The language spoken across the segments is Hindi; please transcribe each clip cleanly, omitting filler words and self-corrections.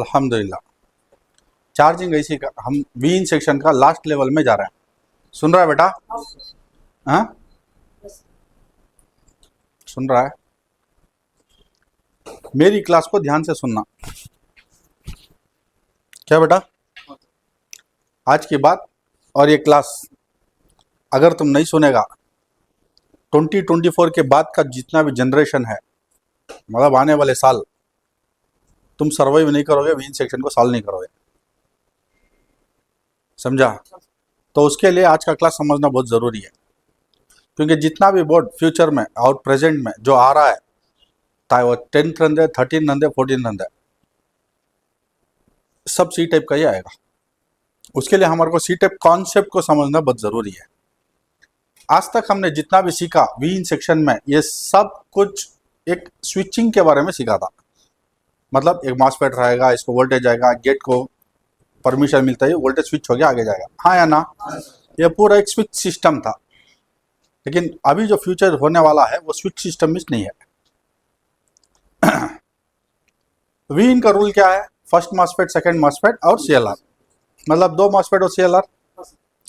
अल्हम्दुलिल्लाह। चार्जिंग ऐसी का हम वी इन सेक्शन का लास्ट लेवल में जा रहे हैं। सुन रहा है बेटा? हाँ, सुन रहा है? मेरी क्लास को ध्यान से सुनना। क्या बेटा? आज की बात और ये क्लास अगर तुम नहीं सुनेगा, 2024 के बाद का जितना भी जनरेशन है, मतलब आने वाले साल, तुम सर्वाइव नहीं करोगे, वी इन सेक्शन को सॉल्व नहीं करोगे। समझा? तो उसके लिए आज का क्लास समझना बहुत ज़रूरी है, क्योंकि जितना भी बोर्ड फ्यूचर में और प्रेजेंट में जो आ रहा है, चाहे वो 10th रन दे, 13 रन दे, 14 रन दे, सब सी टाइप का ही आएगा। उसके लिए हमारे को सी टाइप कॉन्सेप्ट को समझना बहुत ज़रूरी है। आज तक हमने जितना भी सीखा वी इन सेक्शन में, ये सब कुछ एक स्विचिंग के बारे में सीखा था। मतलब एक मॉसफेट रहेगा, इसको वोल्टेज आएगा, गेट को परमिशन मिलता है, वोल्टेज स्विच हो गया, आगे जाएगा। हाँ या ना? ये पूरा एक स्विच सिस्टम था। लेकिन अभी जो फ्यूचर होने वाला है वो स्विच सिस्टम में नहीं है। वी इन का रूल क्या है? फर्स्ट मॉसफेट, सेकंड मॉसफेट और सीएलआर, मतलब दो मॉसफेट और सीएलआर।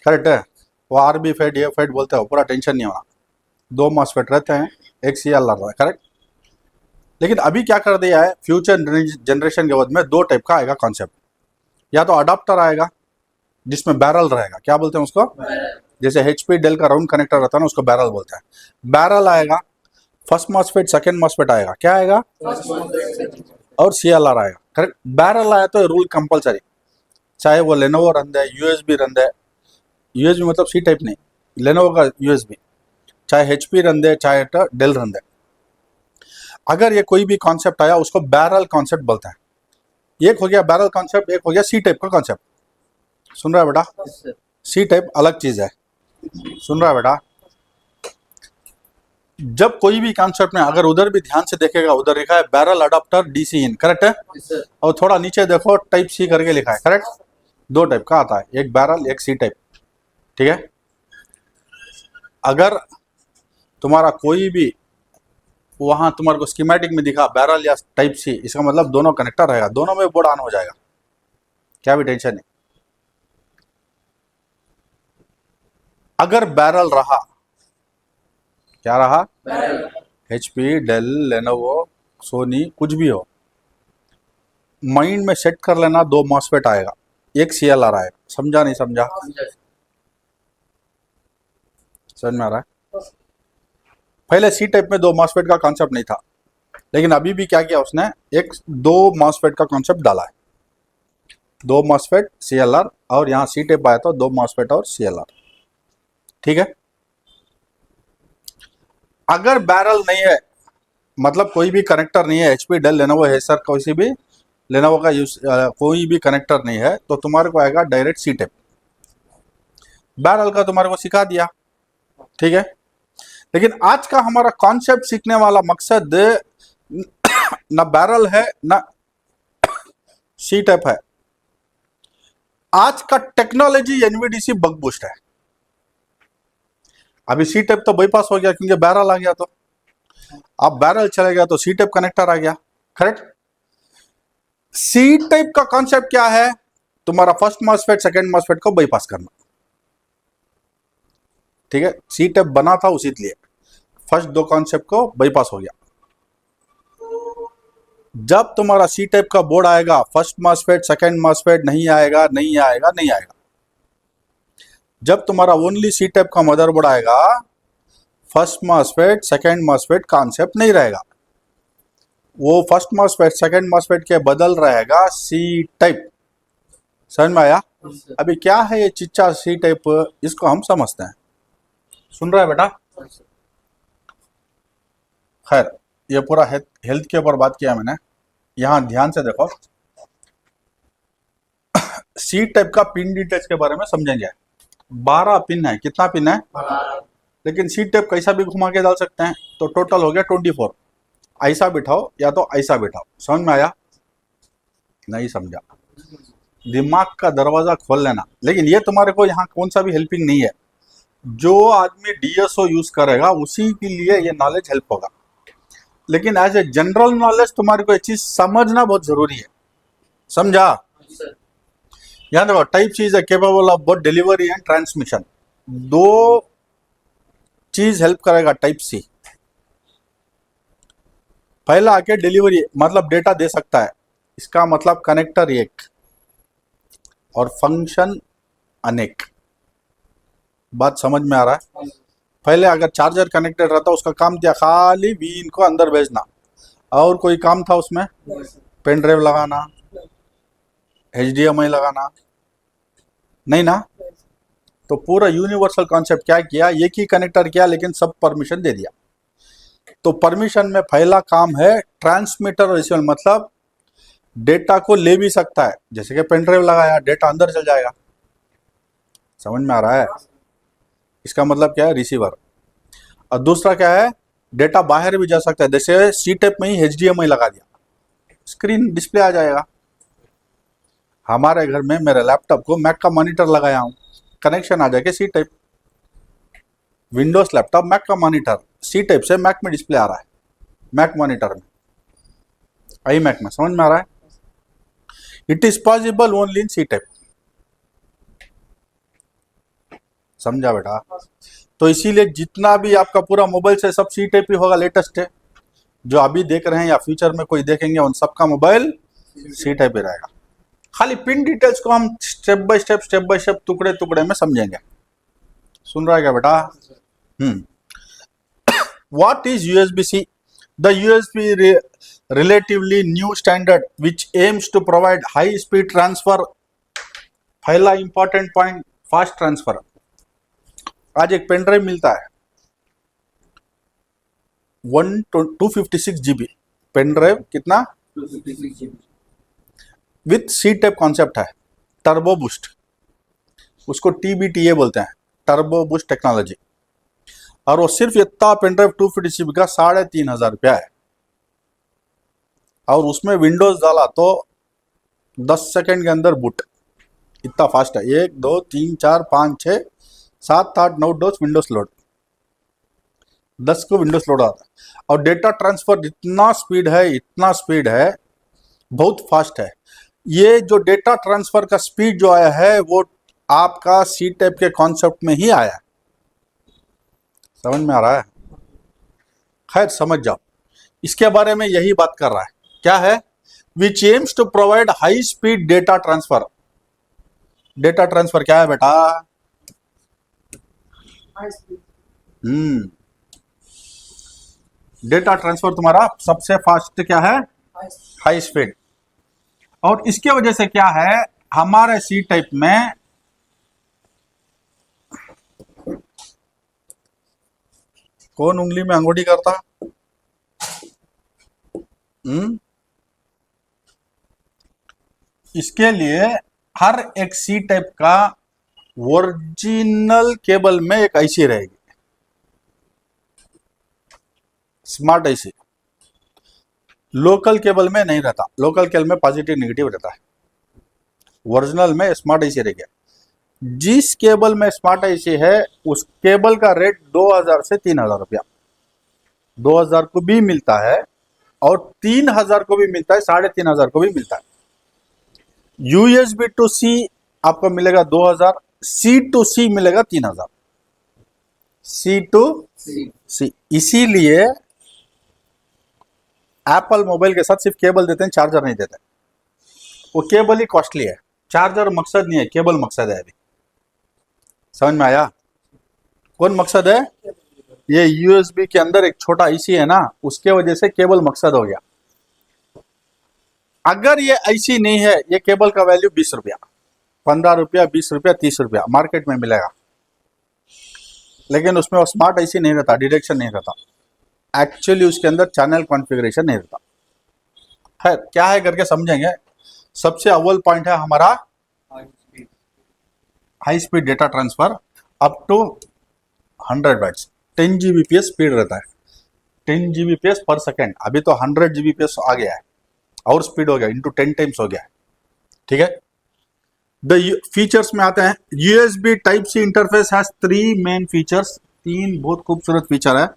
करेक्ट है? वो आर बी फेड, ये फेड बोलते हो, पूरा टेंशन नहीं होना। दो मॉसफेट रहते हैं, एक सीएलआर रहता है। करेक्ट? लेकिन अभी क्या कर दिया है, फ्यूचर जनरेशन के बाद में दो टाइप का आएगा कॉन्सेप्ट। या तो अडाप्टर आएगा जिसमें बैरल रहेगा, क्या बोलते हैं उसको? जैसे HP डेल का राउंड कनेक्टर रहता है ना, उसको बैरल बोलते हैं। बैरल आएगा, फर्स्ट मॉसफेट, सेकंड मॉसफेट आएगा, क्या आएगा? और सीएलआर आएगा। करेक्ट? बैरल आया तो रूल कंपलसरी, चाहे वो लेनोवो रन दे, यूएसबी रन दे, यूएसबी मतलब सी टाइप नहीं, लेनोवो का यूएसबी, चाहे HP रन दे, चाहे डेल रन दे, अगर ये कोई भी कॉन्सेप्ट आया उसको बैरल कॉन्सेप्ट बोलते हैं। एक हो गया बैरल कॉन्सेप्ट, एक हो गया सी टाइप का कॉन्सेप्ट। सुन रहा है बेटा? सी टाइप अलग चीज है। सुन रहा है बेटा? जब कोई भी कॉन्सेप्ट में अगर उधर भी ध्यान से देखेगा, उधर लिखा है बैरल अडाप्टर डीसी इन, करेक्ट है? और थोड़ा नीचे देखो, टाइप सी करके लिखा है, करेक्ट? दो टाइप का आता है, एक बैरल, एक सी टाइप। ठीक है? अगर तुम्हारा कोई भी वहां तुम्हारे को स्कीमेटिक में दिखा बैरल या टाइप सी, इसका मतलब दोनों कनेक्टर रहेगा, दोनों में बोर्ड ऑन हो जाएगा, क्या भी टेंशन नहीं। अगर बैरल रहा, क्या रहा? HP, डेल, लेनोवो, सोनी, कुछ भी हो, माइंड में सेट कर लेना, दो मॉसफेट आएगा, एक सीएलआर आएगा। समझा नहीं समझा? समझ में आ रहा है? पहले सी टाइप में दो मॉसफेट का कॉन्सेप्ट नहीं था, लेकिन अभी भी क्या किया उसने, एक दो मॉसफेट का कॉन्सेप्ट डाला है। दो मॉसफेट, सीएलआर, और यहाँ सी टाइप आया तो दो मॉसफेट और सीएलआर। ठीक है? अगर बैरल नहीं है, मतलब कोई भी कनेक्टर नहीं है, HP, डेल, लेनोवो, एसर, कोई भी लेनोवो का यूज, कोई भी कनेक्टर नहीं है, तो तुम्हारे को आएगा डायरेक्ट सी टाइप। बैरल का तुम्हारे को सिखा दिया, ठीक है? लेकिन आज का हमारा कॉन्सेप्ट सीखने वाला मकसद ना बैरल है ना सी टाइप है। आज का टेक्नोलॉजी एनवीडीसी बग बूस्ट है। अभी सी टाइप तो बाईपास हो गया क्योंकि बैरल आ गया, तो अब बैरल चले गया तो सी टाइप कनेक्टर आ गया। करेक्ट? सी टाइप का कॉन्सेप्ट क्या है? तुम्हारा फर्स्ट मॉसफेट, सेकंड मॉसफेट को बाईपास करना। ठीक है? सी टाइप बना था उसी लिए, फर्स्ट दो कॉन्सेप्ट को बाईपास हो गया। जब तुम्हारा सी टाइप का बोर्ड आएगा, फर्स्ट मॉसफेट, सेकंड मॉसफेट नहीं आएगा, नहीं आएगा, नहीं आएगा। जब तुम्हारा ओनली सी टाइप का मदरबोर्ड आएगा, first MOSFET, second MOSFET concept नहीं रहेगा, वो फर्स्ट मॉसफेट, सेकंड मॉसफेट के बदल रहेगा सी टाइप। समझ में आया? अभी क्या है ये चिच्चा सी टाइप, इसको हम समझते हैं। सुन रहा है बेटा? खैर, ये पूरा हेल्थ के ऊपर बात किया मैंने। यहां ध्यान से देखो, सी टाइप का पिन डिटेल्स के बारे में समझेंगे। 12 पिन है। कितना पिन है? लेकिन सी टाइप कैसा भी घुमा के डाल सकते हैं, तो टोटल हो गया 24। ऐसा बिठाओ या तो ऐसा बिठाओ। समझ में आया? नहीं समझा? दिमाग का दरवाजा खोल लेना। लेकिन ये तुम्हारे को यहाँ कौन सा भी हेल्पिंग नहीं है, जो आदमी DSO यूज करेगा उसी के लिए ये नॉलेज हेल्प होगा। लेकिन एज ए जनरल नॉलेज तुम्हारे को ये चीज समझना बहुत जरूरी है। समझा? यहाँ देखो, type C is capable of both delivery and transmission. दो चीज हेल्प करेगा टाइप सी। पहला आके डिलीवरी, मतलब डेटा दे सकता है, इसका मतलब कनेक्टर एक और फंक्शन अनेक। बात समझ में आ रहा है? पहले अगर चार्जर कनेक्टेड रहता, उसका काम दिया खाली वीन को अंदर भेजना, और कोई काम था उसमें? पेन ड्राइव लगाना, HDMI लगाना, नहीं ना? तो पूरा यूनिवर्सल कॉन्सेप्ट क्या किया, एक ही कनेक्टर किया लेकिन सब परमिशन दे दिया। तो परमिशन में पहला काम है ट्रांसमीटर और रिसीवर, मतलब डेटा को ले भी सकता है, जैसे कि पेन ड्राइव लगाया, डेटा अंदर चल जाएगा। समझ में आ रहा है? इसका मतलब क्या है? रिसीवर। और दूसरा क्या है? डेटा बाहर भी जा सकता है, जैसे सी टेप में ही HDMI लगा दिया, स्क्रीन डिस्प्ले आ जाएगा। हमारे घर में मेरे लैपटॉप को मैक का मॉनिटर लगाया हूँ, कनेक्शन आ जाएगा C type. Windows laptop Mac का मॉनिटर, सी टाइप से मैक में डिस्प्ले आ रहा है, मैक मॉनिटर में, आई मैक में। समझ में आ रहा है? It is possible only in C type. समझा बेटा? तो इसीलिए जितना भी आपका पूरा मोबाइल से सब सी टाइप ही होगा, लेटेस्ट है जो अभी देख रहे हैं या फ्यूचर में कोई देखेंगे, उन सबका मोबाइल सी टाइप ही रहेगा। खाली पिन डिटेल्स को हम स्टेप बाय स्टेप टुकड़े टुकड़े में समझेंगे। सुन रहा है क्या बेटा? What is USB-C? The USB relatively new standard which aims to provide high speed transfer. पहला important point, fast transfer। आज एक पेन ड्राइव मिलता है 256 GB पेन ड्राइव, कितना? 256 GB with C type concept है, टर्बो बूस्ट, उसको TBTA बोलते हैं, टर्बो बूस्ट टेक्नोलॉजी। और वो सिर्फ इतना पेन ड्राइव 256 GB का 3,500 रुपया है, और उसमें विंडोज डाला तो 10 सेकंड के अंदर बूट, इतना फास्ट है। 1 2 3 4 5 6 7 8 9 डोज विंडोज लोड, 10 को विंडोज लोड आता है। और डेटा ट्रांसफर इतना स्पीड है, बहुत फास्ट है। ये जो डेटा ट्रांसफर का स्पीड जो आया है वो आपका सी टाइप के कॉन्सेप्ट में ही आया है। समझ में आ रहा है? खैर समझ जाओ, इसके बारे में यही बात कर रहा है। क्या है? Which aims to provide high speed data transfer. Data transfer क्या है बेटा? डेटा ट्रांसफर तुम्हारा सबसे फास्ट क्या है? High speed. और इसके वजह से क्या है, हमारे सी टाइप में कौन उंगली में अंगूठी करता? इसके लिए हर एक सी टाइप का ओरिजिनल केबल में एक आईसी रहेगी, स्मार्ट आईसी। लोकल केबल में नहीं रहता, लोकल केबल में पॉजिटिव नेगेटिव रहता है, ओरिजिनल में स्मार्ट आईसी रहेगा। जिस केबल में स्मार्ट आईसी है उस केबल का रेट 2,000 से 3,000 रुपया, 2,000 को भी मिलता है और 3,000 को भी मिलता है, 3,500 को भी मिलता है। USB टू C आपको मिलेगा 2,000, C टू C मिलेगा 3,000, C टू C। इसीलिए एप्पल मोबाइल के साथ सिर्फ केबल देते हैं, चार्जर नहीं देते। वो केबल ही कॉस्टली है, चार्जर मकसद नहीं है, केबल मकसद है। अभी समझ में आया? कौन मकसद है? ये USB के अंदर एक छोटा आईसी है ना, उसके वजह से केबल मकसद हो गया। अगर ये आईसी नहीं है, ये केबल का वैल्यू 20 रुपया, 15 रुपया, 20 रुपया, 30 रुपया मार्केट में मिलेगा, लेकिन उसमें वो स्मार्ट आईसी नहीं रहता, डिटेक्शन नहीं रहता, एक्चुअली उसके अंदर चैनल कॉन्फ़िगरेशन नहीं रहता है। क्या है करके समझेंगे। सबसे अव्वल पॉइंट है हमारा high speed data transfer up to 100 bytes, 10 Gbps speed रहता है, 10 Gbps पर सेकेंड। अभी तो 100 Gbps आ गया है, और स्पीड हो गया, इंटू 10 टाइम्स हो गया है। ठीक है। द फीचर्स में आते हैं। USB type C interface has 3 main features, 3 बहुत खूबसूरत फीचर है।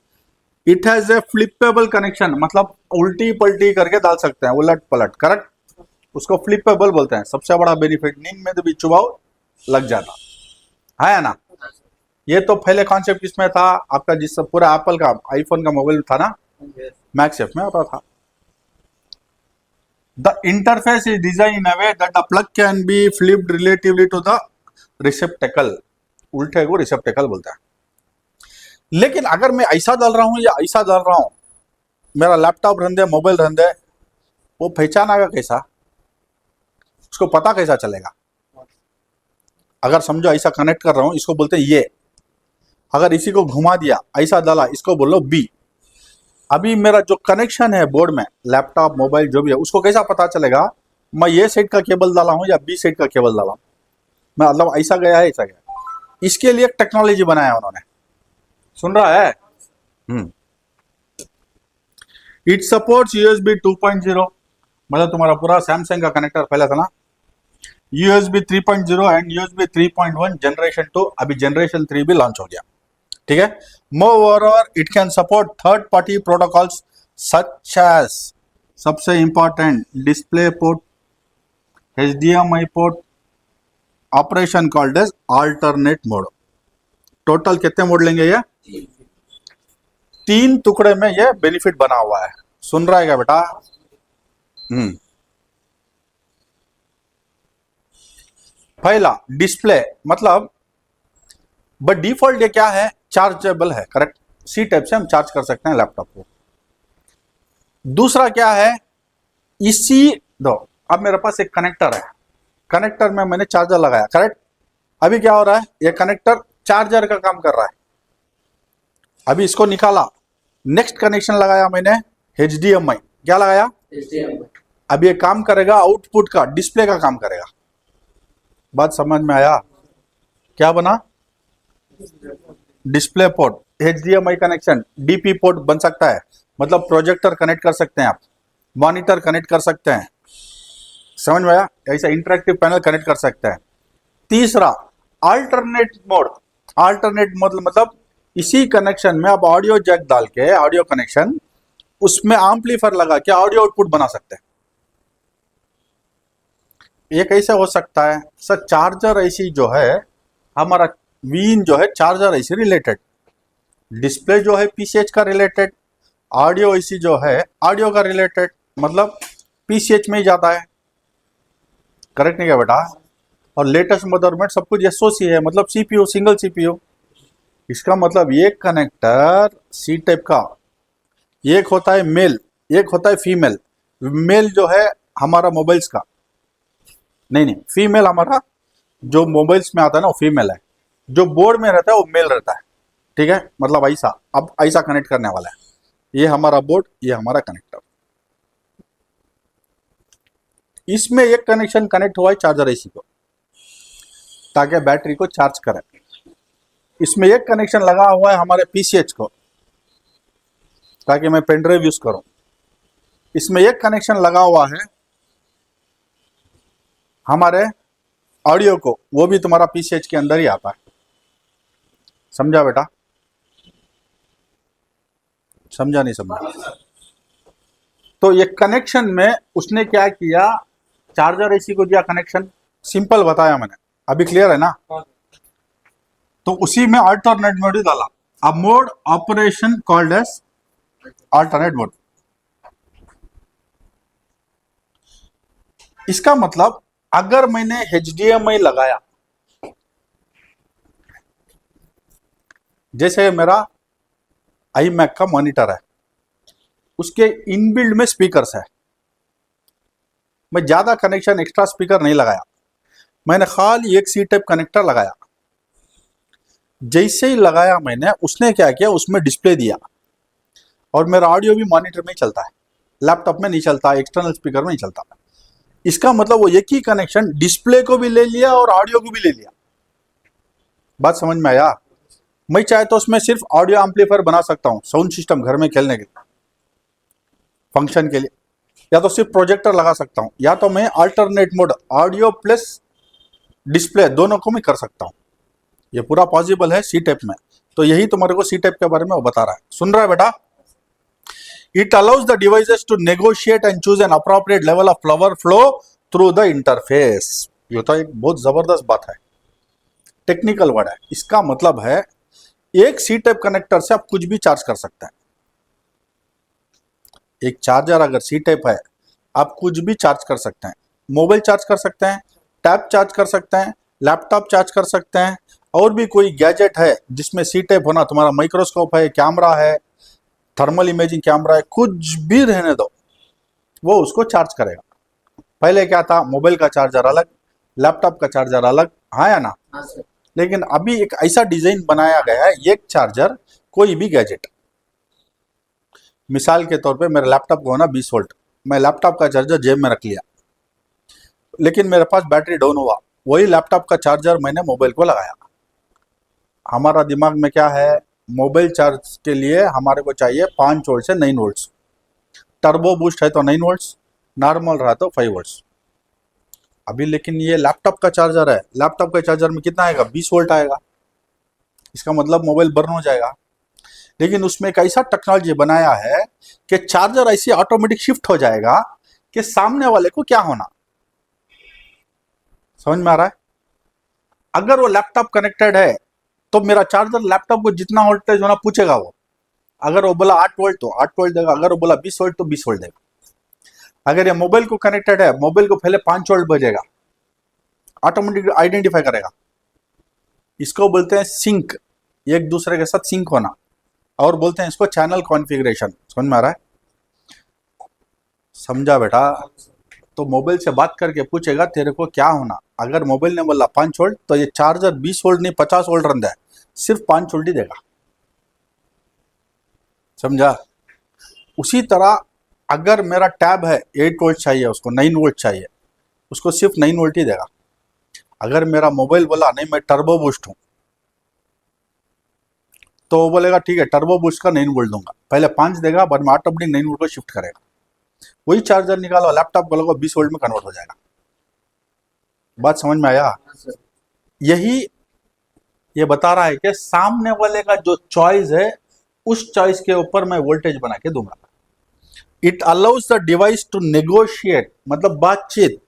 It has a flippable connection, मतलब उल्टी पलटी करके डाल सकते हैं, उलट पलट, करेक्ट। उसको फ्लिपेबल बोलते हैं। सबसे बड़ा बेनिफिट, नींद में तो भी चुबाओ लग जाता है ना। ये तो पहले कॉन्सेप्ट किसमें था आपका, जिस पूरा एप्पल का आईफोन का मोबाइल था ना, मैक्सेफ में आता था। The interface is design in a way that the plug can be flipped relatively to the receptacle, उल्टे को रिसेप्टेकल बोलता है। लेकिन अगर मैं ऐसा डाल रहा हूं या ऐसा डाल रहा हूं, मेरा लैपटॉप रन दे, मोबाइल रन दे, वो पहचानेगा कैसा, उसको पता कैसा चलेगा? अगर समझो ऐसा कनेक्ट कर रहा हूं, इसको बोलते हैं ये। अगर इसी को घुमा दिया, ऐसा डाला, इसको बोलो बी। अभी मेरा जो कनेक्शन है बोर्ड में, लैपटॉप मोबाइल जो भी है, उसको कैसा पता चलेगा मैं ये साइड का केबल डाला हूं या बी साइड का केबल डाला हूं? मैं मतलब ऐसा गया है, ऐसा गया। इसके लिए एक टेक्नोलॉजी बनाया उन्होंने, सुन रहा है? इट सपोर्ट्स यूएसबी 2.0, मतलब तुम्हारा पूरा सैमसंग का कनेक्टर पहले था ना, यूएसबी 3.0 एंड यूएसबी 3.1 जनरेशन 2, अभी जनरेशन 3 भी लॉन्च हो गया, ठीक है। Moreover it can support third party protocols such as, सबसे important, display port, HDMI port, operation called as alternate mode. Total कितने मोड लेंगे ये? 3 टुकड़े में ये बेनिफिट बना हुआ है। सुन रहा है क्या बेटा? पहला डिस्प्ले, मतलब बट डिफॉल्ट ये क्या है, चार्जेबल है, करेक्ट। सी टाइप से हम चार्ज कर सकते हैं लैपटॉप को। दूसरा क्या है, इसी दो, अब मेरे पास एक कनेक्टर है, कनेक्टर में मैंने चार्जर लगाया, करेक्ट। अभी क्या हो रहा है, ये कनेक्टर चार्जर का काम कर रहा है। अभी इसको निकाला, नेक्स्ट कनेक्शन लगाया मैंने HDMI, क्या लगाया? HDMI। अब ये काम करेगा आउटपुट का, डिस्प्ले का काम करेगा। बात समझ में आया? क्या बना? Display port, HDMI connection, DP port बन सकता है, मतलब प्रोजेक्टर कनेक्ट कर सकते हैं आप, मॉनिटर कनेक्ट कर सकते हैं, समझ में आया? ऐसा इंटरेक्टिव पैनल कनेक्ट कर सकते हैं। तीसरा अल्टरनेट मोड, अल्टरनेट मतलब इसी कनेक्शन में आप ऑडियो जैक डाल के, ऑडियो कनेक्शन, उसमें एम्पलीफायर लगा के ऑडियो आउटपुट बना सकते हैं। ये कैसे हो सकता है सर? चार्जर ऐसी जो है, हमारा वीन जो है चार्जर ऐसी रिलेटेड, डिस्प्ले जो है PCH का रिलेटेड, ऑडियो ऐसी जो है ऑडियो का रिलेटेड, मतलब PCH में ही जाता है, करेक्ट नहीं क्या बेटा? और लेटेस्ट मदरबोर्ड सब कुछ SoC है, मतलब CPU, सिंगल CPU। इसका मतलब ये कनेक्टर सी टाइप का, एक होता है मेल, एक होता है फीमेल। मेल जो है हमारा मोबाइल्स का, नहीं, फीमेल हमारा जो मोबाइल्स में आता है ना, वो फीमेल है। जो बोर्ड में रहता है वो मेल रहता है, ठीक है। मतलब ऐसा, अब ऐसा कनेक्ट करने वाला है, ये हमारा बोर्ड, ये हमारा कनेक्टर। इसमें एक कनेक्शन कनेक्ट हुआ है चार्जर AC को, ताकि बैटरी को चार्ज करे। इसमें एक कनेक्शन लगा हुआ है हमारे PCH को, ताकि मैं पेन ड्राइव यूज करूं। इसमें एक कनेक्शन लगा हुआ है हमारे ऑडियो को, वो भी तुम्हारा PCH के अंदर ही आता है। समझा बेटा? समझा नहीं समझा? तो ये कनेक्शन में उसने क्या किया, चार्जर AC को दिया कनेक्शन, सिंपल बताया मैंने, अभी क्लियर है ना? तो उसी में अल्टरनेट मोड डाला, अब mode operation called as alternate mode. इसका मतलब अगर मैंने HDMI लगाया, जैसे मेरा iMac का मॉनिटर है, उसके इनबिल्ड में स्पीकर्स है, मैं ज्यादा कनेक्शन एक्स्ट्रा स्पीकर नहीं लगाया, मैंने खाली एक C टाइप कनेक्टर लगाया। जैसे ही लगाया मैंने, उसने क्या किया, उसमें डिस्प्ले दिया, और मेरा ऑडियो भी मॉनिटर में ही चलता है, लैपटॉप में नहीं चलता, एक्सटर्नल स्पीकर में नहीं चलता। इसका मतलब वो एक ही कनेक्शन डिस्प्ले को भी ले लिया और ऑडियो को भी ले लिया। बात समझ में आया? मैं चाहे तो उसमें सिर्फ ऑडियो एम्पलीफायर बना सकता हूं, साउंड सिस्टम घर में खेलने के लिए, फंक्शन के लिए, या तो सिर्फ प्रोजेक्टर लगा सकता हूं, या तो मैं alternate mode audio plus display दोनों को मैं कर सकता हूं। ये पूरा पॉसिबल है C टाइप में। तो यही तुम्हारे को C टाइप के बारे में वो बता रहा है। सुन रहा है बेटा? It allows the devices to negotiate and choose an appropriate level of power flow through the interface. ये तो एक बहुत जबरदस्त बात है, टेक्निकल वर्ड है। इसका मतलब है एक सी टाइप कनेक्टर से आप कुछ भी चार्ज कर सकते हैं। एक चार्जर अगर सी टाइप है, आप कुछ भी चार्ज कर सकते हैं। मोबाइल चार्ज कर सकते हैं, टैब चार्ज कर सकते हैं, लैपटॉप चार्ज कर सकते हैं, और भी कोई गैजेट है जिसमें सी टाइप होना, तुम्हारा माइक्रोस्कोप है, कैमरा है, थर्मल इमेजिंग कैमरा है, कुछ भी रहने दो, वो उसको चार्ज करेगा। पहले क्या था, मोबाइल का चार्जर अलग, लैपटॉप का चार्जर अलग, हाँ या ना। हाँ सर। लेकिन अभी एक ऐसा डिजाइन बनाया गया है, एक चार्जर कोई भी गैजेट। मिसाल के तौर पे मेरे लैपटॉप को ना 20 वोल्ट, मैं लैपटॉप का चार्जर जेब में रख लिया, लेकिन मेरे पास बैटरी डाउन हुआ, वही लैपटॉप का चार्जर मैंने मोबाइल को लगाया। हमारा दिमाग में क्या है, मोबाइल चार्ज के लिए हमारे को चाहिए 5 वोल्ट से 9 वोल्ट, टर्बो बूस्ट है तो 9 वोल्ट, नॉर्मल रहा तो 5 वोल्ट। अभी लेकिन ये लैपटॉप का चार्जर है, लैपटॉप के चार्जर में कितना आएगा, 20 वोल्ट आएगा। इसका मतलब मोबाइल बर्न हो जाएगा। लेकिन उसमें एक ऐसा टेक्नोलॉजी बनाया है कि चार्जर ऐसे ऑटोमेटिक शिफ्ट हो जाएगा कि सामने वाले को क्या होना। समझ में आ रहा है? अगर वो लैपटॉप कनेक्टेड है तो मेरा चार्जर लैपटॉप को जितना वोल्टेज होना पूछेगा वो। अगर वो बोला 8 वोल्ट तो 8 वोल्ट देगा, अगर वो बोला 20 वोल्ट तो 20 वोल्ट देगा। अगर ये मोबाइल को कनेक्टेड है, मोबाइल को पहले 5 वोल्ट बजेगा, ऑटोमेटिक आइडेंटिफाई करेगा। इसको बोलते हैं सिंक, एक दूसरे के साथ सिंक होना, और बोलते हैं इसको चैनल कॉन्फ़िगरेशन। समझ में आ रहा है? समझा बेटा? तो मोबाइल से बात करके पूछेगा तेरे को क्या होना। अगर मोबाइल ने बोला 5 वोल्ट तो ये चार्जर 20 वोल्ट नहीं 50 वोल्ट रन है, सिर्फ 5 वोल्ट ही देगा। समझा? उसी तरह अगर मेरा टैब है 8 वोल्ट चाहिए, उसको 9 वोल्ट चाहिए, उसको सिर्फ 9 वोल्ट ही देगा। अगर मेरा मोबाइल बोला नहीं मैं टर्बो बूस्ट हूं, तो वो बोलेगा ठीक है टर्बो बूस्ट का 9 वोल्ट दूंगा, पहले 5 देगा, बाद में ऑटोमेटिक 9 वोल्ट को शिफ्ट करेगा। वही चार्जर निकालो, लैपटॉप को लगो, 20 वोल्ट में कन्वर्ट हो जाएगा। बात समझ में आया? हाँ सर। यही ये बता रहा है कि सामने वाले का जो चॉइस है, उस चॉइस के ऊपर मैं वोल्टेज बना के दूंगा। It allows the device to negotiate, मतलब बातचीत,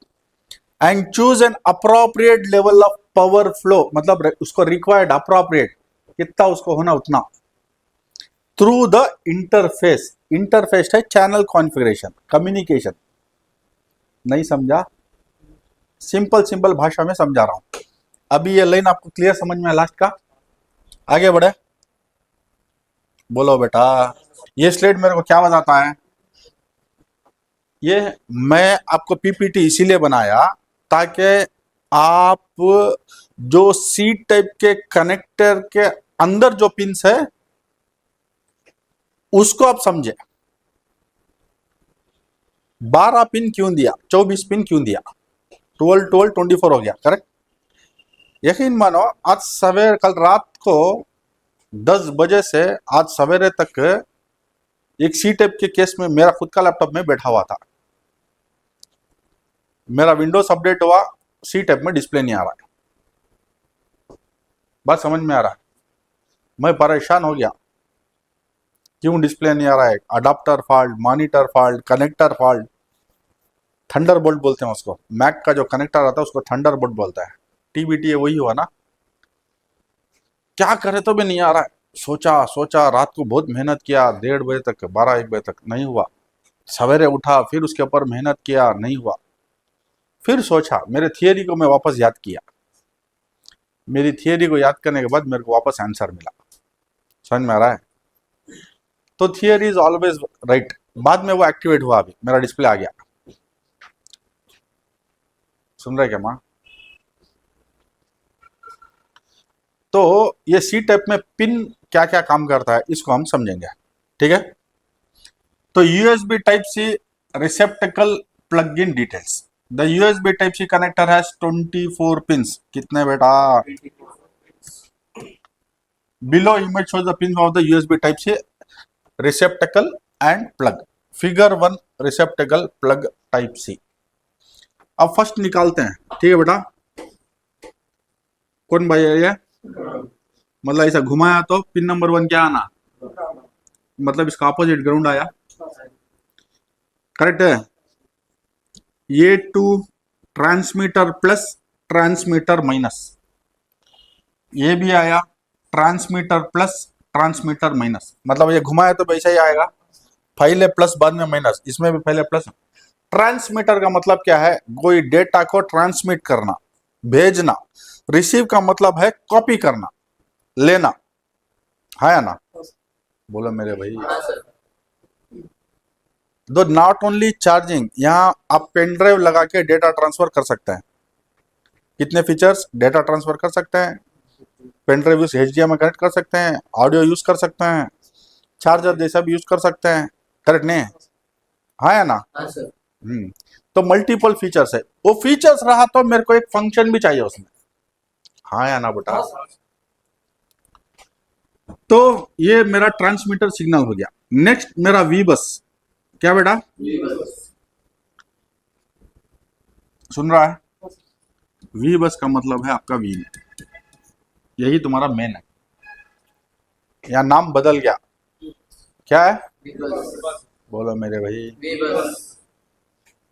and choose an appropriate level of power flow, मतलब उसको रिक्वायर्ड अप्रोप्रिएट कितना उसको होना उतना, थ्रू द इंटरफेस। इंटरफेस है चैनल कॉन्फ़िगरेशन, कम्युनिकेशन। नहीं समझा? सिंपल सिंपल भाषा में समझा रहा हूं। अभी ये लाइन आपको क्लियर समझ में है लास्ट का? आगे बढ़े, बोलो बेटा। ये स्लाइड मेरे को क्या बताता है? ये मैं आपको पीपीटी इसीलिए बनाया ताकि आप जो सी टाइप के कनेक्टर के अंदर जो पिंस है उसको आप समझे। 12 पिन क्यों दिया, 24 पिन क्यों दिया, 12 12 24 हो गया, करेक्ट? यकीन मानो आज सवेरे, कल रात को 10 बजे से आज सवेरे तक एक सी टाइप के केस में मेरा खुद का लैपटॉप में बैठा हुआ था। मेरा विंडोज अपडेट हुआ, सी टाइप में डिस्प्ले नहीं आ रहा है। बात समझ में आ रहा है? मैं परेशान हो गया, क्यों डिस्प्ले नहीं आ रहा है? Adapter fault, monitor fault, connector fault, Thunderbolt बोलते हैं उसको। मैक का जो कनेक्टर आता है उसको थंडरबोल्ट बोलता है। टीबीटी वही हुआ ना। क्या करे तो भी नहीं आ रहा है। सोचा सोचा, रात को बहुत मेहनत किया, 1:30 बजे तक, 12 1 बजे तक नहीं हुआ। सवेरे उठा, फिर उसके ऊपर मेहनत किया, नहीं हुआ। फिर सोचा, मेरे थियरी को मैं वापस याद किया। मेरी थियरी को याद करने के बाद मेरे को वापस आंसर मिला। समझ में आ रहा है? तो थियरी इज ऑलवेज राइट। बाद में वो एक्टिवेट हुआ, अभी मेरा डिस्प्ले आ गया। सुन रहे क्या माँ? तो ये सी टाइप में पिन क्या क्या काम करता है इसको हम समझेंगे, ठीक है? तो USB type C receptacle plug in details. The USB type C connector has 24 pins. कितने बेटा? Below image shows the pins of the USB type C receptacle and plug. Figure 1 receptacle plug type C। अब फर्स्ट निकालते हैं, ठीक है बेटा? कौन भाई है ये? मतलब ऐसा घुमाया तो पिन नंबर 1 क्या आना, मतलब इसका ऑपोजिट ग्राउंड आया, करेक्ट है? ये 2 ट्रांसमीटर प्लस, ट्रांसमीटर माइनस, ये भी आया ट्रांसमीटर प्लस, ट्रांसमीटर माइनस, मतलब ये घुमाया तो वैसा ही आएगा, पहले प्लस बाद में माइनस, इसमें भी पहले प्लस। ट्रांसमीटर का मतलब क्या है? कोई डेटा को ट्रांसमिट करना, भेजना। रिसीव का मतलब है कॉपी करना, लेना, है या ना? बोलो मेरे भाई। दो नॉट ओनली चार्जिंग, यहाँ आप पेन ड्राइव लगा के डेटा ट्रांसफर कर सकते हैं। कितने फीचर्स? डेटा ट्रांसफर कर सकते हैं, पेन ड्राइव यूज HDMI में कनेक्ट कर सकते हैं, ऑडियो यूज कर सकते हैं, चार्जर जैसा भी यूज कर सकते हैं, करेक्ट नहीं? हाँ या ना? तो मल्टीपल फीचर्स है। वो फीचर्स रहा तो मेरे को एक फंक्शन भी चाहिए उसमें, हाँ या ना बेटा? तो ये मेरा ट्रांसमीटर सिग्नल हो गया। नेक्स्ट मेरा वी बस, क्या बेटा? सुन रहा है? वी बस का मतलब है आपका वी, यही तुम्हारा मेन है। यहाँ नाम बदल गया, क्या है? बोलो मेरे भाई।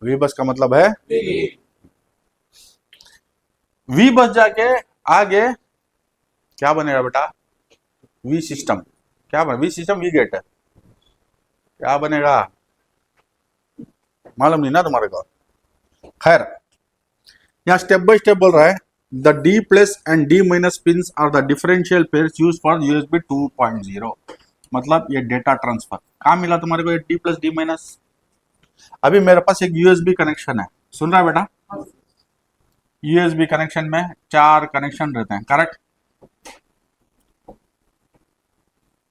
वी बस का मतलब है, वी बस जाके आगे क्या बनेगा बेटा? V system. क्या बने? वी सिस्टम, वी गेट है, क्या बनेगा मालूम नहीं ना तुम्हारे को। खैर, यहाँ स्टेप बाय स्टेप बोल रहा है, the D plus and D minus pins are the differential pairs used for USB 2.0। मतलब ये डेटा ट्रांसफर कहाँ मिला तुम्हारे को? ये D प्लस D माइनस। अभी मेरे पास एक USB कनेक्शन है, सुन रहा है बेटा? USB कनेक्शन में 4 कनेक्शन रहते हैं, करेक्ट?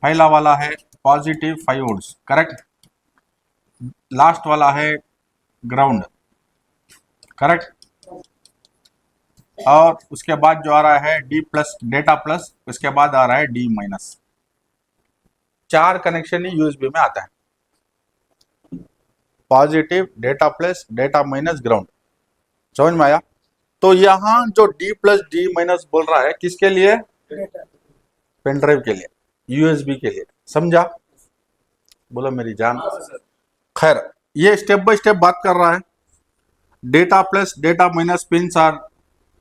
पहला वाला है पॉजिटिव 5 वोल्ट्स, करेक्ट? लास्ट वाला है ग्राउंड, करेक्ट? और उसके बाद जो आ रहा है D प्लस, डेटा प्लस, उसके बाद आ रहा है D माइनस। 4 कनेक्शन ही USB में आता है, positive, data plus, data minus, ground. समझ में आया? तो यहां जो D प्लस D माइनस बोल रहा है किसके लिए? पेन ड्राइव के लिए, USB के लिए, समझा? बोलो मेरी जान। खैर, ये स्टेप बाय स्टेप बात कर रहा है। Data plus, data minus pins are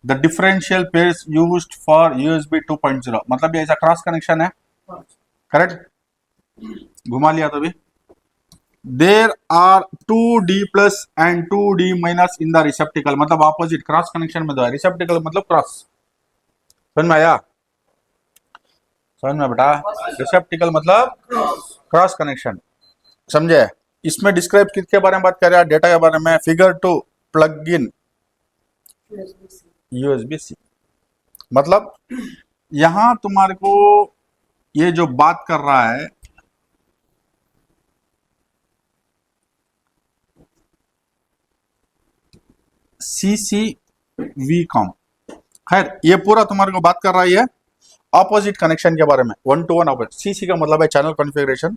the differential pairs used for USB 2.0। मतलब ये ऐसा क्रॉस कनेक्शन है, करेक्ट? घुमा लिया तो भी। There are 2D plus and 2D minus in the receptacle, मतलब ऑपोजिट, क्रॉस कनेक्शन में दो है। रिसेप्टिकल मतलब क्रॉस, समझ में आया? समझ में बेटा? रिसेप्टिकल मतलब क्रॉस कनेक्शन, समझे? इसमें डिस्क्राइब किसके बारे में बात कर रहा है? डेटा के बारे में। Figure 2, plug in USB-C। मतलब यहां तुम्हारे को ये जो बात कर रहा है, CCV-COM। खैर, ये पूरा तुम्हारे को बात कर रहा है ऑपोजिट कनेक्शन के बारे में, 1 to 1 ऑपोजिट। CC का मतलब है चैनल कॉन्फ़िगरेशन।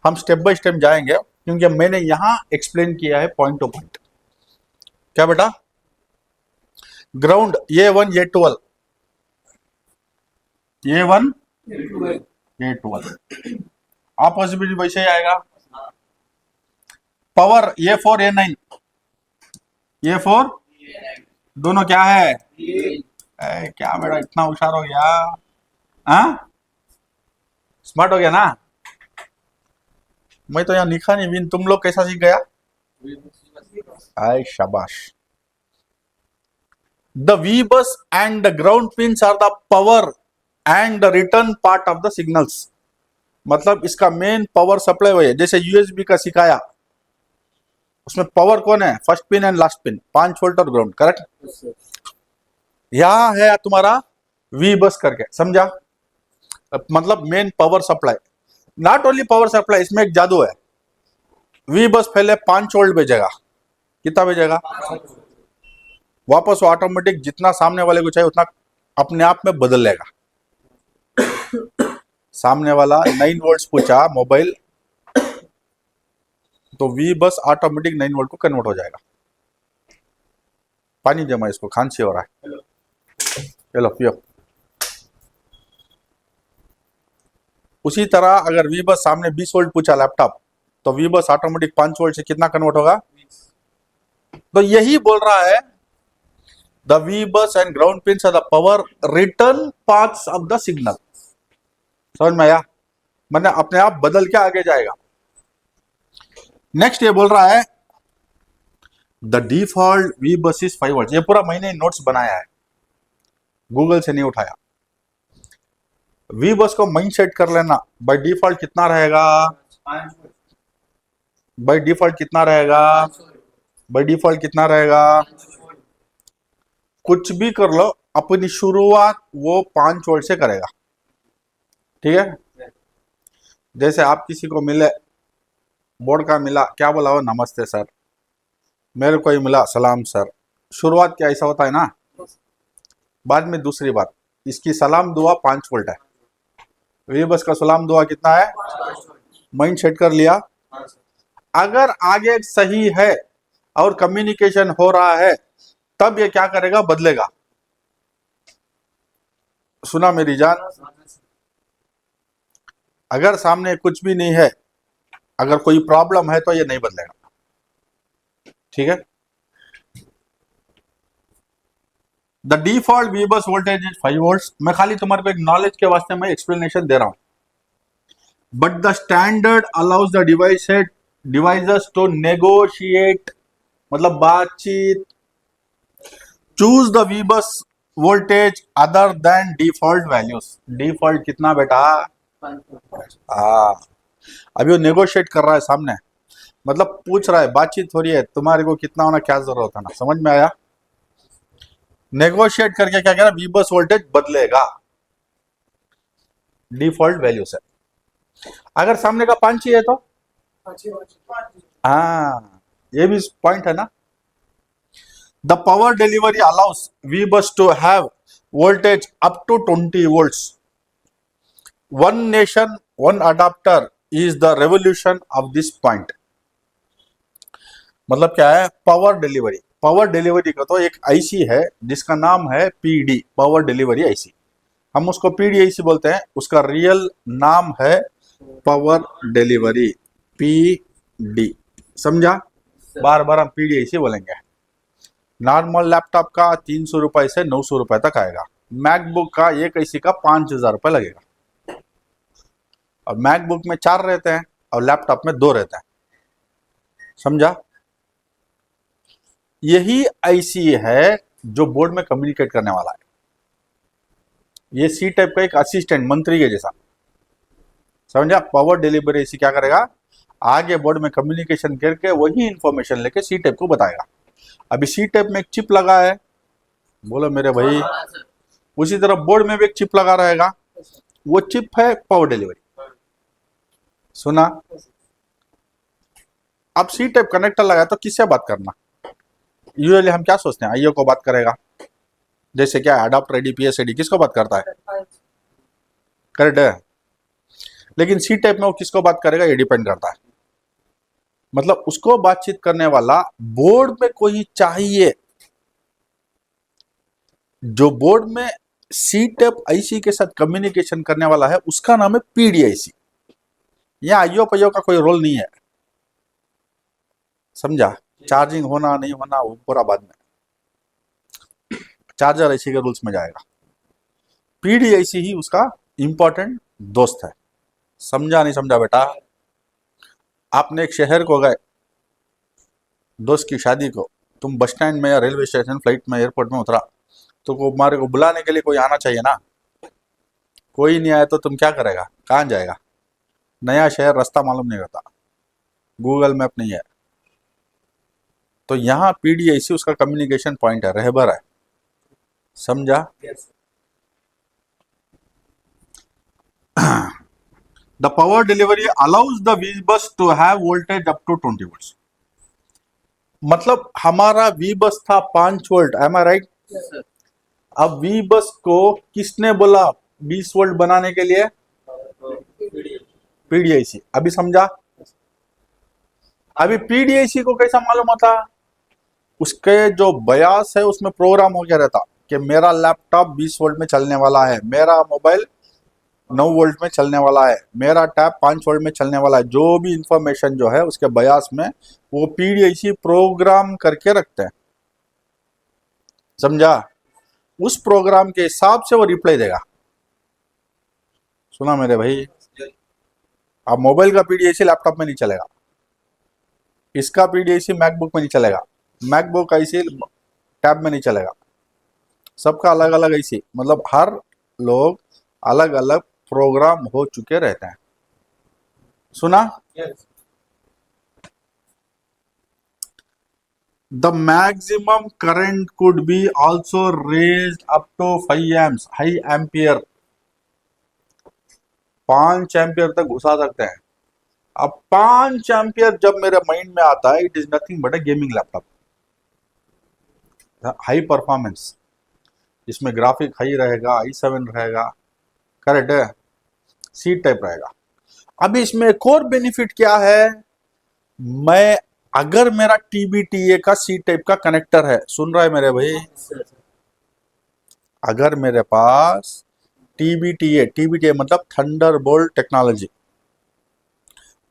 हम स्टेप बाय स्टेप जाएंगे क्योंकि मैंने यहां एक्सप्लेन किया है पॉइंट टू पॉइंट। क्या बेटा? Ground A1 A12, A1 A12, opposite भी वैसे ही आएगा। पावर A4 A9, A4 दोनों क्या है? क्या बेटा इतना होशियार हो गया? हाँ, स्मार्ट हो गया ना? मैं तो यहाँ लिखा नहीं, विन तुम लोग कैसा सीख गया? आय शाबाश। The V bus and the ground pins are the power and the return part of the signals। मतलब इसका मेन पावर सप्लाई वही है, जैसे USB का सिखाया, उसमें पावर कौन है? First pin and last pin, 5 volt और ग्राउंड, करेक्ट? यहां है तुम्हारा V बस करके, समझा? मतलब main power supply, not only power supply, इसमें एक जादू है। V बस पहले 5 वोल्ट भेजेगा, कितना भेजेगा? वापस वो ऑटोमेटिक जितना सामने वाले को चाहिए उतना अपने आप में बदल लेगा। सामने वाला 9 वोल्ट पूछा मोबाइल, तो V बस ऑटोमेटिक 9 वोल्ट को कन्वर्ट हो जाएगा। पानी जमा, इसको खांसी हो रहा है, चलो पियो। उसी तरह अगर V बस सामने 20 वोल्ट पूछा लैपटॉप, तो V बस ऑटोमेटिक 5 वोल्ट से कितना कन्वर्ट होगा? तो यही बोल रहा है the V bus and ground pins are the power return paths of the signal. समझ में आया? मतलब अपने आप बदल के आगे जाएगा। नेक्स्ट ये बोल रहा है द डिफॉल्ट वी बस इज 5 वोल्ट। ये पूरा मैंने नोट्स बनाया है, गूगल से नहीं उठाया। वी बस को माइंड सेट कर लेना। बाय डिफॉल्ट कितना रहेगा? बाय डिफॉल्ट कितना रहेगा? बाय डिफॉल्ट कितना रहेगा? कुछ भी कर लो, अपनी शुरुआत वो 5 वोल्ट से करेगा। ठीक है? जैसे आप किसी को मिले, बोर्ड का मिला, क्या बोला हो? नमस्ते सर। मेरे को ही मिला, सलाम सर। शुरुआत क्या ऐसा होता है ना। बाद में दूसरी बात, इसकी सलाम दुआ 5 वोल्ट है। वी बस का सलाम दुआ कितना है? माइंड सेट कर लिया। अगर आगे सही है और कम्युनिकेशन हो रहा है तब ये क्या करेगा? बदलेगा। सुना मेरी जान? अगर सामने कुछ भी नहीं है, अगर कोई प्रॉब्लम है तो ये नहीं बदलेगा। ठीक है? The default we bus voltage is 5 volt. मैं खाली तुम्हारे को एक नॉलेज के वास्ते मैं एक्सप्लेनेशन दे रहा हूं। But the standard allows the devices to negotiate, मतलब बातचीत, choose the V bus voltage other than default values. Default कितना बेटा? हाँ, अभी वो नेगोशिएट कर रहा है सामने, मतलब पूछ रहा है, बातचीत हो रही है, तुम्हारे को कितना होना क्या जरूरत है ना। समझ में आया? नेगोशिएट करके क्या कह रहा है? वी बस वोल्टेज बदलेगा डिफॉल्ट वैल्यू से। अगर सामने का 5 ही है तो हाँ, ये भी पॉइंट है ना। The power delivery allows V bus to have voltage up to 20 volts. One nation one adapter is the revolution of this point. मतलब क्या है? Power delivery. पावर डिलीवरी का तो एक आईसी है जिसका नाम है पीडी, पावर डिलीवरी आईसी। हम उसको पीडी आईसी बोलते हैं, उसका रियल नाम है पावर डिलीवरी, पीडी। समझा? बार बार हम पीडी आईसी बोलेंगे। नॉर्मल लैपटॉप का 300 रुपए से 900 रुपए तक आएगा। मैकबुक का एक आईसी का 5000 रुपए लगेगा। और मैकबुक में 4 रहते हैं और लैपटॉप में 2 रहते हैं। समझा? यही आईसी है जो बोर्ड में कम्युनिकेट करने वाला है। ये सी टाइप का एक असिस्टेंट, मंत्री के जैसा। समझा? पावर डिलीवरी आईसी क्या करेगा? आगे बोर्ड में कम्युनिकेशन करके वही इंफॉर्मेशन लेके सी टाइप को बताएगा। अभी सी टाइप में एक चिप लगा है, बोलो मेरे भाई। उसी तरह बोर्ड में भी एक चिप लगा रहेगा, वो चिप है पावर डिलीवरी। सुना? अब सी टाइप कनेक्टर लगा तो किससे बात करना? यूजुअली हम क्या सोचते हैं? आईओ को बात करेगा। जैसे क्या अडॉप्टर एडी, पीएसएडी किसको बात करता है? करेक्ट है। लेकिन सी टाइप में वो किसको बात करेगा? ये डिपेंड करता है। मतलब उसको बातचीत करने वाला बोर्ड में कोई चाहिए। जो बोर्ड में सी टाइप आईसी के साथ कम्युनिकेशन करने वाला है उसका नाम है पीडीआईसी। यहाँ आईओ पीओ का कोई रोल नहीं है। समझा? चार्जिंग होना नहीं होना वो पूरा बाद में, चार्जर आईसी के रूल्स में जाएगा। पीडीआईसी ही उसका इंपॉर्टेंट दोस्त है। समझा नहीं समझा बेटा? आपने एक शहर को गए दोस्त की शादी को, तुम बस स्टैंड में या रेलवे स्टेशन, फ्लाइट में, एयरपोर्ट में उतरा, तो हमारे को बुलाने के लिए कोई आना चाहिए ना। कोई नहीं आया तो तुम क्या करेगा? कहाँ जाएगा? नया शहर, रास्ता मालूम नहीं रहता, गूगल मैप नहीं है। तो यहाँ पीडीआईसी उसका कम्युनिकेशन पॉइंट है, रहबर है। समझा? The power delivery allows the V bus to have voltage up to 20 volts. मतलब हमारा V बस था 5 वोल्ट, एम आई राइट? अब V बस को किसने बोला 20 वोल्ट बनाने के लिए? पीडीआईसी। अभी समझा? अभी पीडीआईसी को कैसा मालूम होता? उसके जो बयास है उसमें प्रोग्राम हो गया रहता कि मेरा लैपटॉप 20 वोल्ट में चलने वाला है, मेरा मोबाइल 9 वोल्ट में चलने वाला है, मेरा टैब 5 वोल्ट में चलने वाला है। जो भी इंफॉर्मेशन जो है उसके बयास में वो पीडीआईसी प्रोग्राम करके रखते हैं। समझा? उस प्रोग्राम के हिसाब से वो रिप्लाई देगा। सुना मेरे भाई? अब मोबाइल का पीडीएसी लैपटॉप में नहीं चलेगा, इसका पीडीएसी मैकबुक में नहीं चलेगा, मैकबुक का इसी टैब में नहीं चलेगा। सबका अलग अलग ऐसी, मतलब हर लोग अलग अलग प्रोग्राम हो चुके रहते हैं। सुना? The maximum current could be also raised up to 5 amps, high ampere, 5 ampere तक घुसा सकते हैं। अब 5 एम्पियर जब मेरे माइंड में आता है, it is nothing but A gaming laptop, high performance, इसमें ग्राफिक हाई रहेगा, i7 रहेगा, करेक्ट है, सी टाइप रहेगा। अब इसमें एक और बेनिफिट क्या है, मैं अगर मेरा TBTA का सी टाइप का कनेक्टर है, सुन रहा है मेरे भाई, अगर मेरे पास TBTA मतलब थंडरबोल्ट टेक्नोलॉजी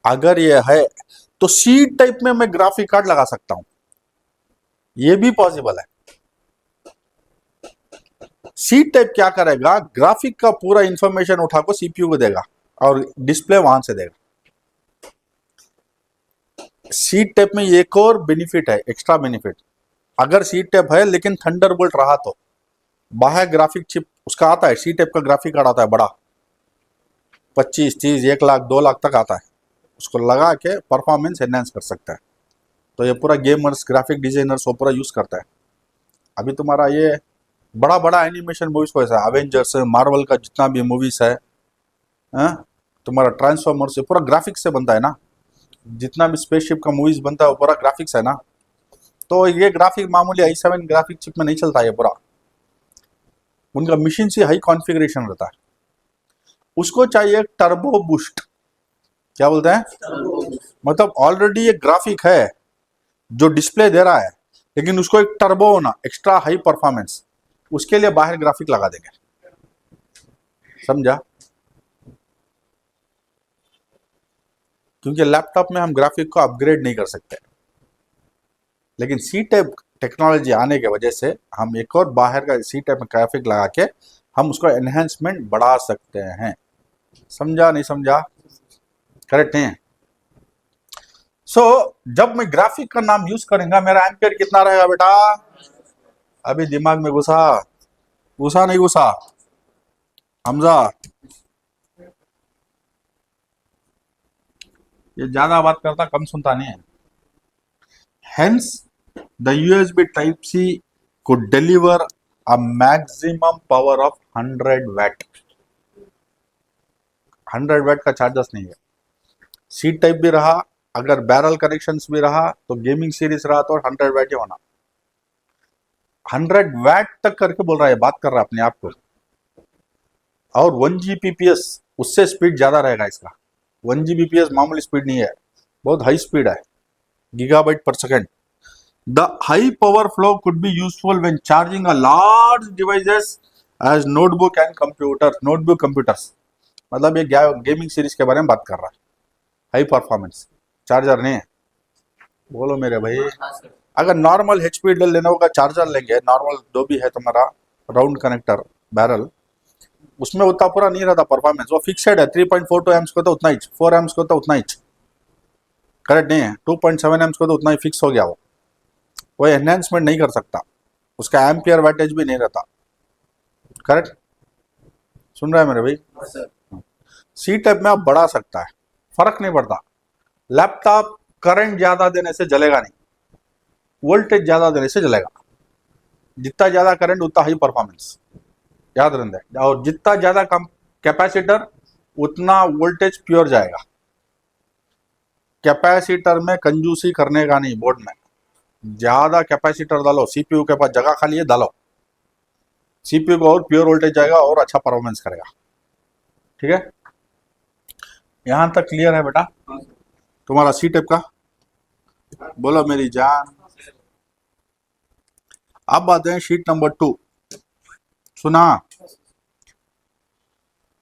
अगर ये है, तो सी टाइप में मैं ग्राफिक कार्ड लगा सकता हूं, ये भी पॉसिबल है। सी टाइप क्या करेगा, ग्राफिक का पूरा इंफॉर्मेशन उठा को सीपीयू को देगा और डिस्प्ले वहां से देगा। सी टाइप में एक और बेनिफिट है, एक्स्ट्रा बेनिफिट, अगर सी टाइप है लेकिन थंडरबोल्ट रहा तो बाहर ग्राफिक चिप उसका आता है, सी टाइप का ग्राफिक कार्ड आता है बड़ा, 25, 30, 1 लाख 2 लाख तक आता है, उसको लगा के परफॉर्मेंस एनहांस कर सकता है। तो ये पूरा गेमर्स, ग्राफिक डिजाइनर्स वो पूरा यूज करता है। अभी तुम्हारा ये बड़ा बड़ा एनिमेशन मूवीज को ऐसा, अवेंजर्स, मार्वल का जितना भी मूवीज है, तुम्हारा ट्रांसफॉर्मर से पूरा ग्राफिक्स से बनता है ना, जितना भी स्पेसशिप का मूवीज बनता है वो पूरा ग्राफिक्स है ना। तो ये ग्राफिक मामूली i7 ग्राफिक चिप में नहीं चलता, है पूरा उनका मशीन से हाई कॉन्फ़िगरेशन रहता है। उसको चाहिए टर्बो बूस्ट, क्या बोलते हैं, मतलब ऑलरेडी ये ग्राफिक है जो डिस्प्ले दे रहा है, लेकिन उसको एक टर्बो होना, एक्स्ट्रा हाई परफॉर्मेंस, उसके लिए बाहर ग्राफिक लगा देंगे। समझा? क्योंकि लैपटॉप में हम ग्राफिक को अपग्रेड नहीं कर सकते, लेकिन सी टाइप टेक्नोलॉजी आने की वजह से हम एक और बाहर का सी टाइप में ग्राफिक लगा के हम उसको एनहेंसमेंट बढ़ा सकते हैं। समझा नहीं समझा? करेक्ट नहीं है? सो जब मैं ग्राफिक का नाम यूज करूंगा, मेरा एम्पियर कितना रहेगा बेटा? अभी दिमाग में घुसा, घुसा नहीं घुसा हमजा? ये ज्यादा बात करता, कम सुनता नहीं है। Hence, the USB Type-C could deliver a maximum power of 100 watt. 100 watt का चार्जर्स नहीं है। सी टाइप भी रहा, अगर बैरल कनेक्शंस भी रहा, तो गेमिंग सीरीज रहा तो 100 watt ही होना। 100 watt तक करके बोल रहा है, बात कर रहा है अपने आप को। और 1 Gbps उससे स्पीड ज्यादा रहेगा इसका। 1 Gbps मामूली स्पीड नहीं है, बहुत हाई स्पीड है, गीगाबाइट पर second. The high power flow could be useful when charging a large devices as notebook and computer, notebook computers। मतलब ये गेमिंग सीरीज के बारे में बात कर रहा है, हाई परफॉर्मेंस चार्जर नहीं है। बोलो मेरे भाई, अगर नॉर्मल HP डेल लेनोवो का चार्जर लेंगे, नॉर्मल जो भी है तुम्हारा राउंड कनेक्टर बैरल, उसमें उतना पूरा नहीं रहता परफॉर्मेंस, वो फिक्सेड है, 3.42 एम्स को तो उतना ही, 4 एम्स को तो उतना ही, करेक्ट नहीं है, 2.7 एम्स को तो उतना ही फिक्स हो गया, वो एनहेंसमेंट नहीं कर सकता, उसका एम्पियर वाटेज भी नहीं रहता। करेक्ट? सुन रहा है मेरे भाई? सी टाइप में आप बढ़ा सकता है, फर्क नहीं पड़ता। लैपटॉप करंट ज्यादा देने से जलेगा नहीं, वोल्टेज ज्यादा देने से जलेगा। जितना ज्यादा करंट उतना हाई परफॉर्मेंस, याद रखना। और जितना ज्यादा कम कैपेसिटर उतना वोल्टेज प्योर जाएगा। कैपेसिटर में कंजूसी करने का नहीं, बोर्ड में ज्यादा कैपेसिटर डालो, सीपीयू के पास जगह खाली है डालो, सीपीयू को और प्योर वोल्टेज जाएगा और अच्छा परफॉर्मेंस करेगा। ठीक है? यहां तक क्लियर है बेटा तुम्हारा सी टाइप का? बोलो मेरी जान। अब आते हैं शीट नंबर 2। सुना?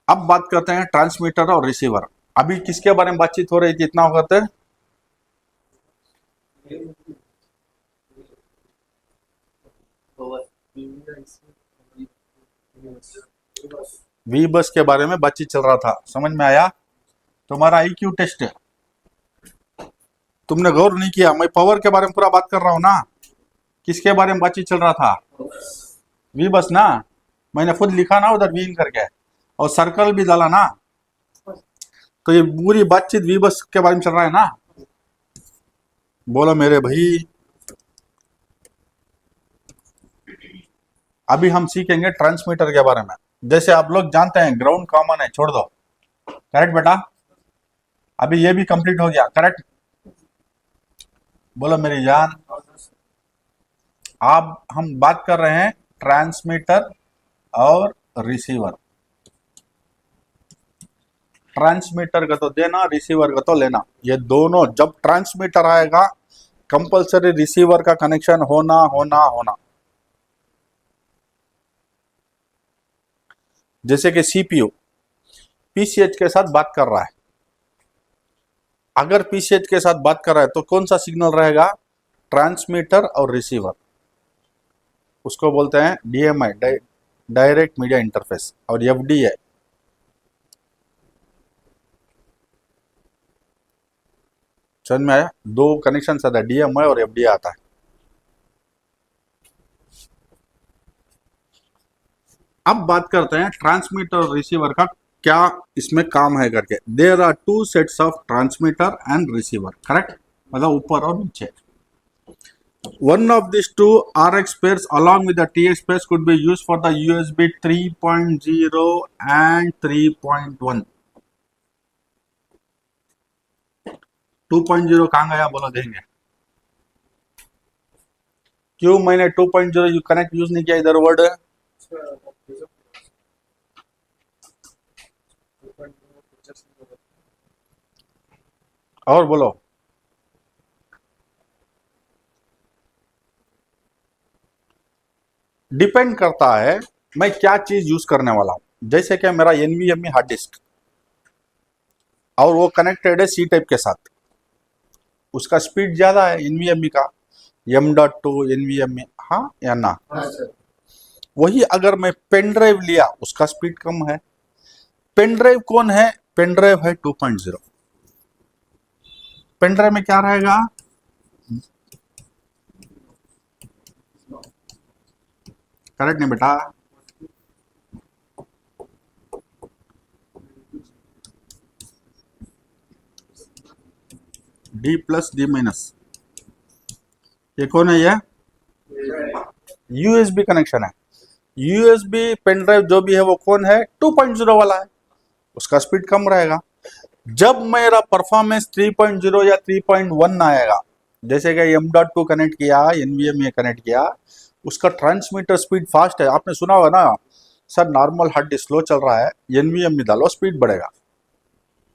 अब बात करते हैं ट्रांसमीटर और रिसीवर। अभी किसके बारे में बातचीत हो रही थी, इतना वक्त? वी बस के बारे में बातचीत चल रहा था, समझ में आया? तुम्हारा IQ टेस्ट है, तुमने गौर नहीं किया। मैं पावर के बारे में पूरा बात कर रहा हूं ना। किसके बारे में बातचीत चल रहा था? वी बस ना। मैंने खुद लिखा ना उधर वीन करके, और सर्कल भी डाला ना। तो ये पूरी बातचीत वी बस के बारे में चल रहा है ना। बोलो मेरे भाई। अभी हम सीखेंगे ट्रांसमीटर के बारे में। जैसे आप लोग जानते हैं ग्राउंड कॉमन है, छोड़ दो। करेक्ट बेटा? अभी ये भी कंप्लीट हो गया, करेक्ट? बोलो मेरी जान। अब हम बात कर रहे हैं ट्रांसमीटर और रिसीवर। ट्रांसमीटर का तो देना, रिसीवर का तो लेना। ये दोनों, जब ट्रांसमीटर आएगा कंपलसरी रिसीवर का कनेक्शन होना होना होना। जैसे कि CPU PCH के साथ बात कर रहा है, अगर PCH के साथ बात कर रहा है तो कौन सा सिग्नल रहेगा? ट्रांसमीटर और रिसीवर। उसको बोलते हैं DMI, डायरेक्ट मीडिया इंटरफेस, और FDI समझ में आया? दो कनेक्शन आता है, DMI और FDI आता है। अब बात करते हैं ट्रांसमीटर और रिसीवर का क्या इसमें काम है करके। There are two sets of transmitter and receiver, correct? मतलब ऊपर और नीचे। One of these two RX pairs along with the TX pairs could be used for the USB 3.0 and 3.1. 2.0 कहाँ गया बोलो, देंगे। क्यों मैंने 2.0 कनेक्ट यूज नहीं किया इधर वर्ड? और बोलो। डिपेंड करता है मैं क्या चीज यूज करने वाला हूं। जैसे कि मेरा NVMe हार्ड डिस्क, और वो कनेक्टेड है C टाइप के साथ, उसका स्पीड ज्यादा है NVMe का, M.2 NVMe, हाँ या ना? वही अगर मैं पेन ड्राइव लिया, उसका स्पीड कम है। पेन ड्राइव कौन है? पेन ड्राइव है 2.0। पेन ड्राइव में क्या रहेगा? करेक्ट नहीं बेटा? D+D-, ये कौन है? ये USB कनेक्शन है। USB पेन ड्राइव जो भी है वो कौन है? 2.0 वाला है, उसका स्पीड कम रहेगा। जब मेरा परफॉर्मेंस 3.0 या 3.1 आएगा, जैसे कि M.2 कनेक्ट किया, NVMe कनेक्ट किया, उसका ट्रांसमीटर स्पीड फास्ट है। आपने सुना होगा ना, sir normal hard disk slow चल रहा है, NVMe डालो स्पीड बढ़ेगा।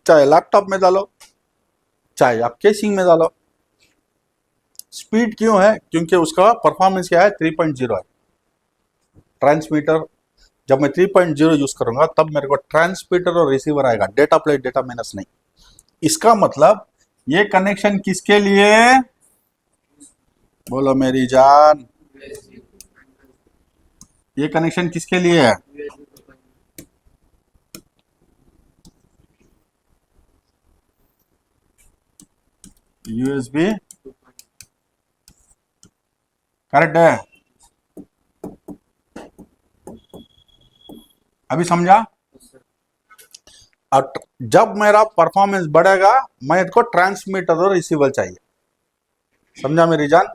चाहे लैपटॉप में डालो, चाहे आप केसिंग में डालो, स्पीड क्यों है? क्योंकि उसका परफॉर्मेंस क्या है? 3.0 है। ट्रांसमीटर जब मैं 3.0 यूज करूंगा तब मेरे को ट्रांसमीटर और रिसीवर आएगा, डेटा प्लस डेटा माइनस नहीं। इसका मतलब ये कनेक्शन किसके लिए? बोलो मेरी जान। ये कनेक्शन किसके लिए है? USB, करेक्ट है? अभी समझा? और जब मेरा परफॉर्मेंस बढ़ेगा, मैं इसको ट्रांसमीटर और रिसीवर चाहिए। समझा मेरी जान?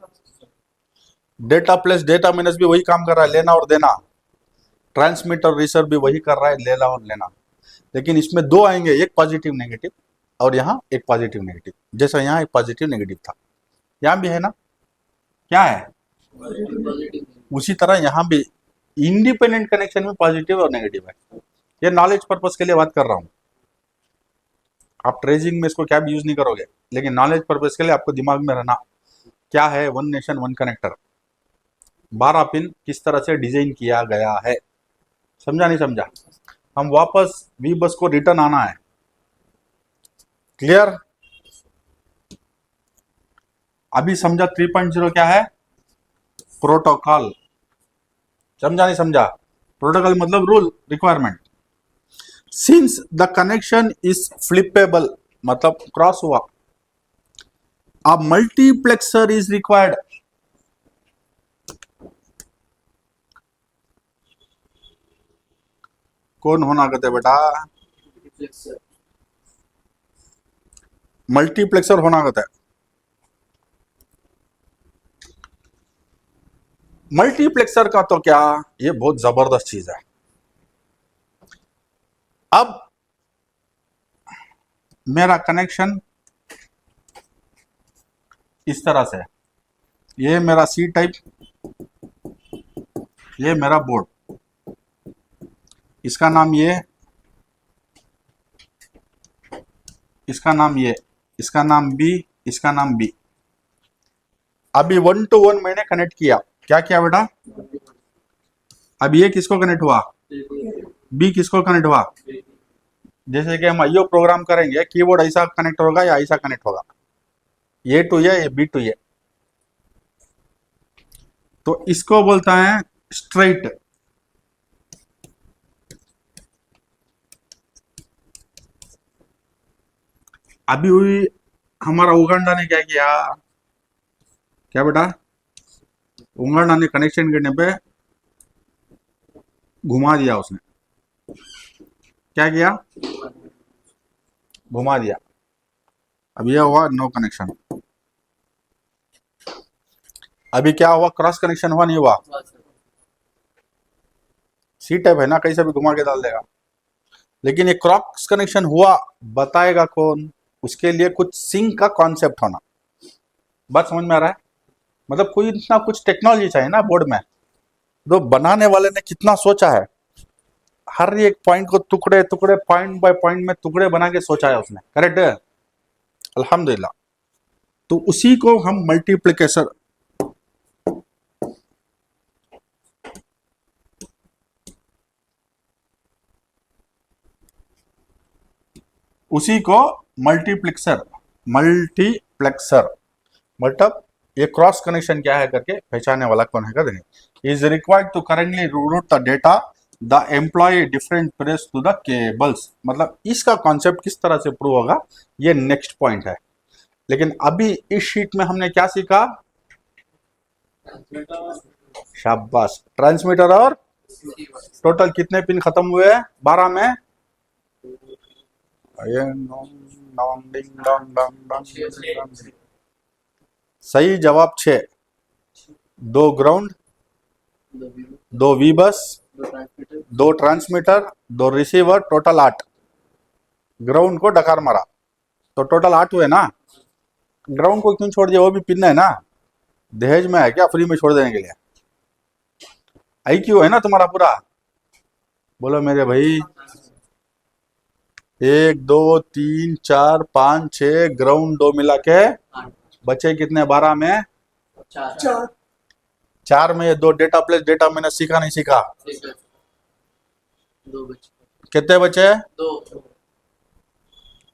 डेटा प्लस डेटा माइनस भी वही काम कर रहा है, लेना और देना। ट्रांसमीटर रिसीवर भी वही कर रहा है, लेना और लेना। लेकिन इसमें दो आएंगे, एक पॉजिटिव नेगेटिव, और यहाँ एक पॉजिटिव नेगेटिव। जैसा यहाँ एक पॉजिटिव नेगेटिव था, यहाँ भी है ना? क्या है? उसी तरह यहाँ भी इंडिपेंडेंट कनेक्शन में पॉजिटिव और नेगेटिव है। ये नॉलेज पर्पस के लिए बात कर रहा हूँ। आप ट्रेजिंग में इसको क्या भी यूज नहीं करोगे, लेकिन नॉलेज पर्पस के लिए आपको दिमाग में रहना क्या है। One nation one connector, 12 pin किस तरह से डिजाइन किया गया है। समझा नहीं समझा? हम वापस वी बस को रिटर्न आना है। क्लियर? अभी समझा 3.0 क्या है? प्रोटोकॉल। समझा नहीं समझा? प्रोटोकॉल मतलब rule, requirement. Since the connection is flippable मतलब क्रॉस हुआ, अ मल्टीप्लेक्सर इज रिक्वायर्ड। कौन होना कहते बेटा? मल्टीप्लेक्सर होना कहता है। मल्टीप्लेक्सर का तो क्या, ये बहुत जबरदस्त चीज है। अब मेरा कनेक्शन इस तरह से, ये मेरा सी टाइप, ये मेरा बोर्ड, इसका नाम ये, इसका नाम ये, इसका नाम बी, इसका नाम बी। अभी 1 to 1 मैंने कनेक्ट किया। क्या किया बेटा? अब ये किसको कनेक्ट हुआ? बी किसको कनेक्ट हुआ? जैसे कि हम आईओ प्रोग्राम करेंगे, कीबोर्ड ऐसा कनेक्ट होगा या ऐसा कनेक्ट होगा, ये टू ये बी टू ये, तो इसको बोलता है स्ट्रेट। अभी हुई हमारा उगांडा ने क्या किया? क्या बेटा? उगांडा ने कनेक्शन करने पे घुमा दिया उसने। क्या किया? घुमा दिया। अब यह हुआ नो कनेक्शन। अभी क्या हुआ? क्रॉस कनेक्शन हुआ नहीं हुआ? सी टाइप है ना, कैसे भी घुमा के डाल देगा। लेकिन ये क्रॉस कनेक्शन हुआ, बताएगा कौन? उसके लिए कुछ सिंक का कॉन्सेप्ट होना। बात समझ में आ रहा है? मतलब कोई इतना कुछ टेक्नोलॉजी चाहिए ना बोर्ड में। तो बनाने वाले ने कितना सोचा है, हर एक पॉइंट को टुकड़े टुकड़े, पॉइंट बाय पॉइंट में टुकड़े बना के सोचा है उसने। करेक्ट है? अल्हम्दुलिल्लाह। तो उसी को हम मल्टीप्लिकेशन, उसी को मल्टीप्लेक्सर, मल्टीप्लेक्सर मतलब ये क्रॉस कनेक्शन क्या है करके पहचानने वाला कौन है कहते नहीं। Is required to currently route the data the employ different press to the cables. मतलब इसका कॉन्सेप्ट किस तरह से प्रूव होगा, ये नेक्स्ट पॉइंट है। लेकिन अभी इस शीट में हमने क्या सीखा? शाबाश, ट्रांसमीटर और टोटल कितने पिन खत्म हुए? 12 में। सही जवाब 6। 2 ग्राउंड, 2 वी बस, 2 ट्रांसमीटर, 2 रिसीवर, टोटल 8। ग्राउंड को डकार मारा तो टोटल 8 हुए ना। ग्राउंड को क्यों छोड़ दिया? वो भी पिन है ना, दहेज में है क्या फ्री में छोड़ देने के लिए? IQ है ना तुम्हारा पूरा। बोलो मेरे भाई। 1 2 3 4 5 6 ग्राउंड 2 मिला के बचे कितने? 12 में 4 में ये 2 डेटा प्लेस, डेटा मैंने सीखा नहीं सीखा? कितने बचे?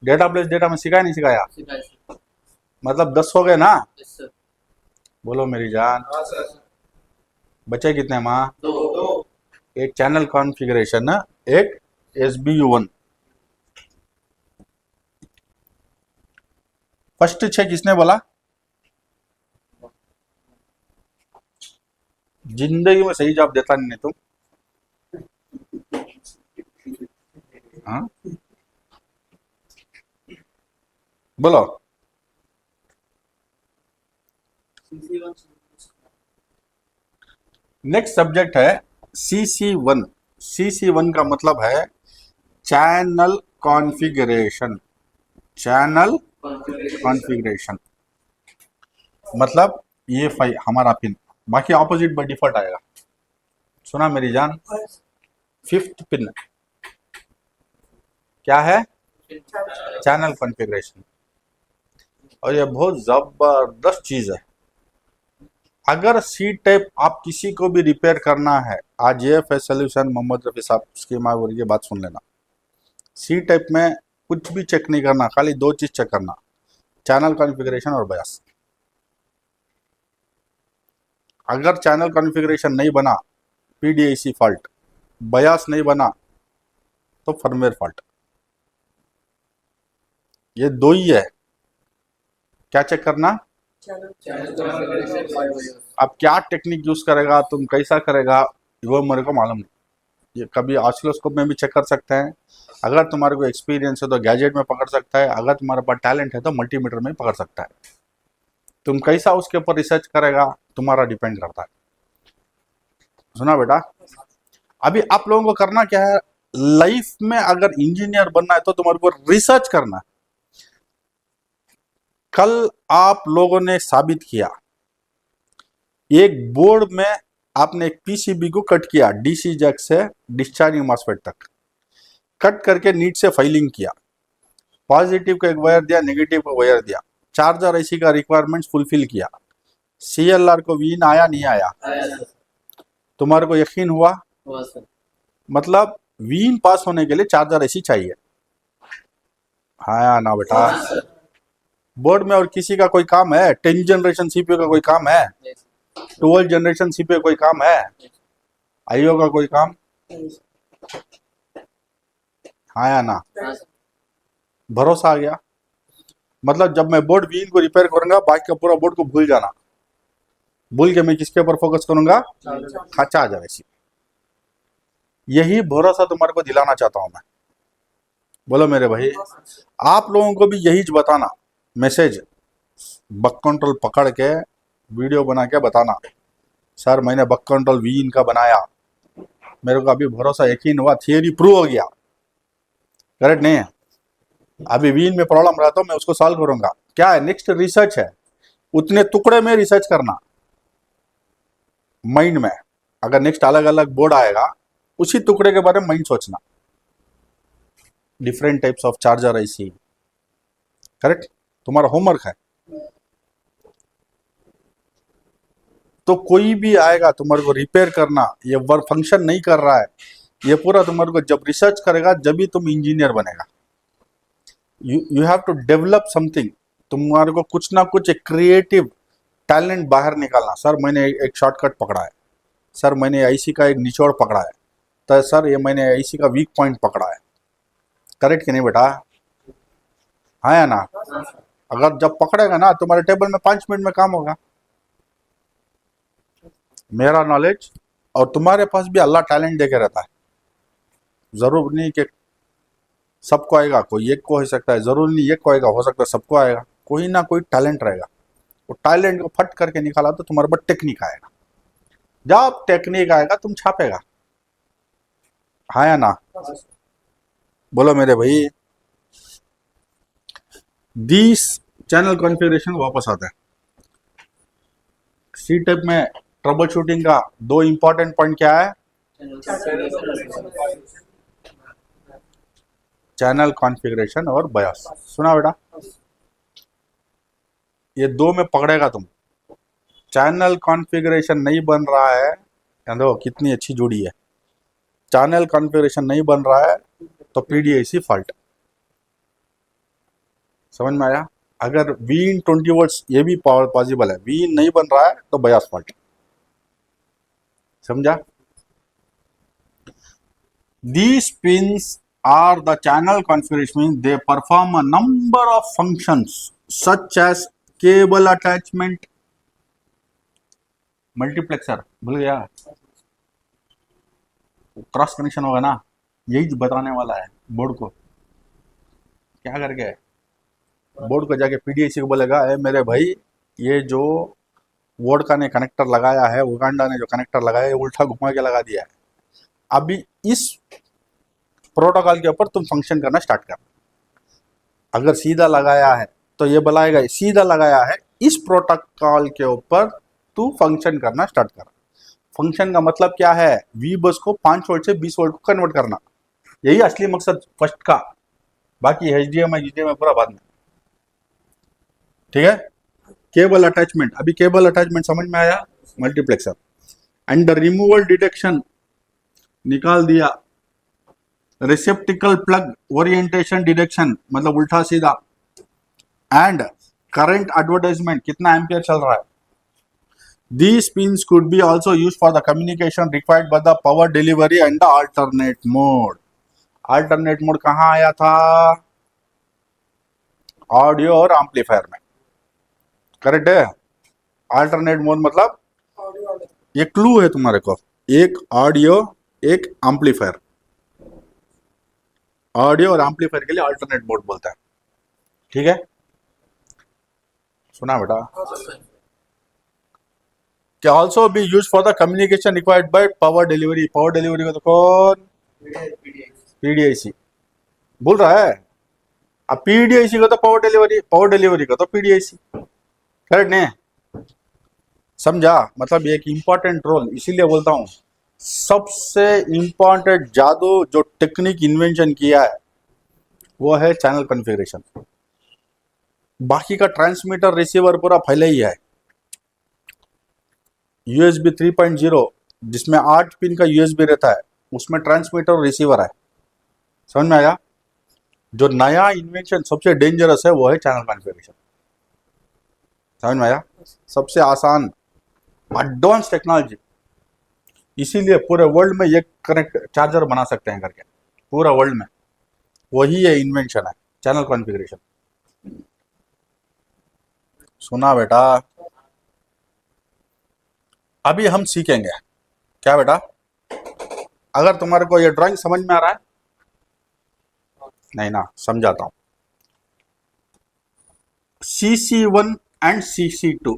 डेटा प्लेस डेटा में सिखाया नहीं सिखाया? मतलब 10 हो गए ना। बोलो मेरी जान। बचे कितने माँ? एक चैनल कॉन्फ़िगरेशन ना, एक SBU1। फर्स्ट 6 किसने बोला? जिंदगी में सही जवाब देता नहीं तुम। हाँ बोलो। नेक्स्ट सब्जेक्ट है CC1। CC1 का मतलब है चैनल कॉन्फ़िगरेशन। चैनल कॉन्फ़िगरेशन मतलब ये 5 हमारा पिन, बाकी ऑपोजिट बाय डिफॉल्ट आएगा। सुना मेरी जान? 5th पिन क्या है? Channel configuration. और ये बहुत जबरदस्त चीज है। अगर सी टाइप आप किसी को भी रिपेयर करना है, आज ये सोल्यूशन मोहम्मद रफी साहब की माँ ये बात सुन लेना। सी टाइप में कुछ भी चेक नहीं करना, खाली 2 चीज चेक करना, चैनल कॉन्फ़िगरेशन और बयास। अगर चैनल कॉन्फ़िगरेशन नहीं बना, पीडीआईसी फॉल्ट, बयास नहीं बना तो फर्मवेयर फॉल्ट। ये दो ही है। क्या चेक करना? अब क्या टेक्निक यूज करेगा, तुम कैसा करेगा, वो मेरे को मालूम नहीं। ये कभी ऑसिलोस्कोप में भी चेक कर सकते हैं, अगर तुम्हारे को एक्सपीरियंस है तो गैजेट में पकड़ सकता है, अगर तुम्हारे पास टैलेंट है तो मल्टीमीटर में पकड़ सकता है। तुम कैसा उसके ऊपर रिसर्च करेगा तुम्हारा डिपेंड करता है। सुना बेटा? अभी आप लोगों को करना क्या है, लाइफ में अगर इंजीनियर बनना है तो तुम्हारे को रिसर्च करना है। कल आप लोगों ने साबित किया, एक बोर्ड में आपने एक पीसीबी को कट किया, डीसी जैक से डिस्चार्जिंग मॉसफेट तक कट करके नीट से फाइलिंग किया, पॉजिटिव को एक वायर दिया, नेगेटिव को वायर दिया, चार्जर आईसी का रिक्वायरमेंट्स फुलफिल किया, सीएलआर को वीन आया नहीं आया? तुम्हारे को यकीन हुआ? मतलब वीन पास होने के लिए चार्जर आईसी चाहिए, हाँ या ना बेटा? बोर्ड में और किसी का कोई काम है? 10 जनरेशन सीपीयू का कोई काम है? 12 जनरेशन सीपीयू कोई काम है? आईओ का कोई काम? हाँ या ना? भरोसा आ गया? मतलब जब मैं बोर्ड वीन को रिपेयर करूंगा, बाकी का पूरा बोर्ड को भूल जाना, भूल के मैं किसके ऊपर फोकस करूंगा? Charger IC. यही भरोसा तुम्हारे को दिलाना चाहता हूं मैं। बोलो मेरे भाई, आप लोगों को भी यही बताना, मैसेज बक कंट्रोल पकड़ के वीडियो बना के बताना, सर मैंने बक कंट्रोल वीन का बनाया, मेरे को अभी भरोसा यकीन हुआ, थियरी प्रूव हो गया। करेक्ट नहीं है? अभी वीन में प्रॉब्लम रहा तो मैं उसको सॉल्व करूंगा। क्या है? नेक्स्ट रिसर्च है, उतने टुकड़े में रिसर्च करना माइंड में। अगर नेक्स्ट अलग अलग बोर्ड आएगा, उसी टुकड़े के बारे में माइंड सोचना, different types of charger IC. Correct? तुम्हारा होमवर्क है। तो कोई भी आएगा तुम्हारे को रिपेयर करना, ये वर्क फंक्शन नहीं कर रहा है, ये पूरा तुम्हारे को जब रिसर्च करेगा जब भी तुम इंजीनियर बनेगा। You have to develop something. तुम्हारे को कुछ ना कुछ एक क्रिएटिव टैलेंट बाहर निकालना। सर मैंने एक शॉर्टकट पकड़ा है, सर मैंने आईसी का एक निचोड़ पकड़ा है, तो सर ये मैंने आईसी का वीक पॉइंट पकड़ा है। करेक्ट कि नहीं बेटा? हाँ या ना? अगर जब पकड़ेगा ना, तुम्हारे टेबल में 5 मिनट में काम होगा। मेरा नॉलेज और तुम्हारे पास भी अल्लाह टैलेंट देके रहता है। जरूर नहीं कि सबको आएगा, कोई एक को हो सकता है, जरूर नहीं एक को आएगा, हो सकता है सबको आएगा। कोई ना कोई टैलेंट रहेगा, वो टैलेंट को फट करके निकाला तो तुम्हारे पास टेक्निक आएगा। जब टेक्निक आएगा तुम छापेगा। हाँ या ना? बोलो मेरे भाई। दिस चैनल कॉन्फ़िगरेशन वापस आता है। सी टाइप में ट्रबल शूटिंग का 2 इंपॉर्टेंट पॉइंट क्या है? चैनल कॉन्फ़िगरेशन और बायस। सुना बेटा? ये 2 में पकड़ेगा तुम। चैनल कॉन्फ़िगरेशन नहीं बन रहा है, देखो कितनी अच्छी जोड़ी है। चैनल कॉन्फ़िगरेशन नहीं बन रहा है तो पीडीआईसी फॉल्ट। समझ में आया? अगर वीन 20 वोल्ट्स ये भी पॉसिबल है, वीन नहीं बन रहा है तो बायस फॉल्ट। समझा? These pins are the channel configuration, means they perform a number of functions such as cable attachment, multiplexer भूल गया, क्रॉस कनेक्शन होगा ना, यही बताने वाला है बोर्ड को। क्या करके बोर्ड को जाके पीडीआईसी को बोलेगा, ए मेरे भाई ये जो वोडका ने कनेक्टर लगाया है, उगांडा ने जो कनेक्टर लगाया है, उल्टा घुमा के लगा दिया है, अभी इस प्रोटोकॉल के ऊपर तुम फंक्शन करना स्टार्ट कर। अगर सीधा लगाया है तो ये बुलाएगा सीधा लगाया है, इस प्रोटोकॉल के ऊपर तू फंक्शन करना स्टार्ट कर। फंक्शन का मतलब क्या है? वी बस को 5 वोल्ट से 20 वोल्ट को कन्वर्ट करना, यही असली मकसद फर्स्ट का। बाकी HDMI पूरा बाद में। ठीक है? केबल अटैचमेंट, अभी केबल अटैचमेंट समझ में आया? Multiplexer and the removal detection निकाल दिया, रिसेप्टिकल प्लग ओरिएंटेशन डिटेक्शन मतलब उल्टा सीधा, एंड करंट एडवर्टाइजमेंट कितना एम्पियर चल रहा है, These pins could be also used for the communication required by the power delivery and the alternate mode. Alternate mode कहाँ आया था? ऑडियो और एम्पलीफायर में, करेक्ट है। अल्टरनेट मोड मतलब ये क्लू है तुम्हारे को, एक ऑडियो एक एम्पलीफायर, ऑडियो और एम्पलीफायर के लिए अल्टरनेट मोड बोलता है, ठीक है। सुना बेटा? क्या also be use for the communication required by power delivery. Power delivery को तो कौन? पीडीआईसी बोल रहा है। अब पीडीआईसी को तो पावर डिलीवरी को तो पीडीआईसी, करेक्ट नहीं? समझा? मतलब एक इंपॉर्टेंट रोल, इसीलिए बोलता हूं सबसे इंपॉर्टेंट जादू जो टेक्निक इन्वेंशन किया है वो है चैनल कॉन्फ़िगरेशन। बाकी का ट्रांसमीटर रिसीवर पूरा फैला ही है। यूएसबी 3.0 जिसमें 8 पिन का यूएसबी रहता है, उसमें ट्रांसमीटर और रिसीवर है। समझ में आया? जो नया इन्वेंशन सबसे डेंजरस है वो है चैनल कॉन्फ़िगरेशन। समझ में आया? सबसे आसान एडवांस टेक्नोलॉजी, इसीलिए पूरे वर्ल्ड में ये कनेक्ट चार्जर बना सकते हैं करके, पूरा वर्ल्ड में वही ये इन्वेंशन है, चैनल कॉन्फ़िगरेशन। सुना बेटा? अभी हम सीखेंगे क्या बेटा? अगर तुम्हारे को ये ड्राइंग समझ में आ रहा है? नहीं ना, समझाता हूं। CC1 एंड CC2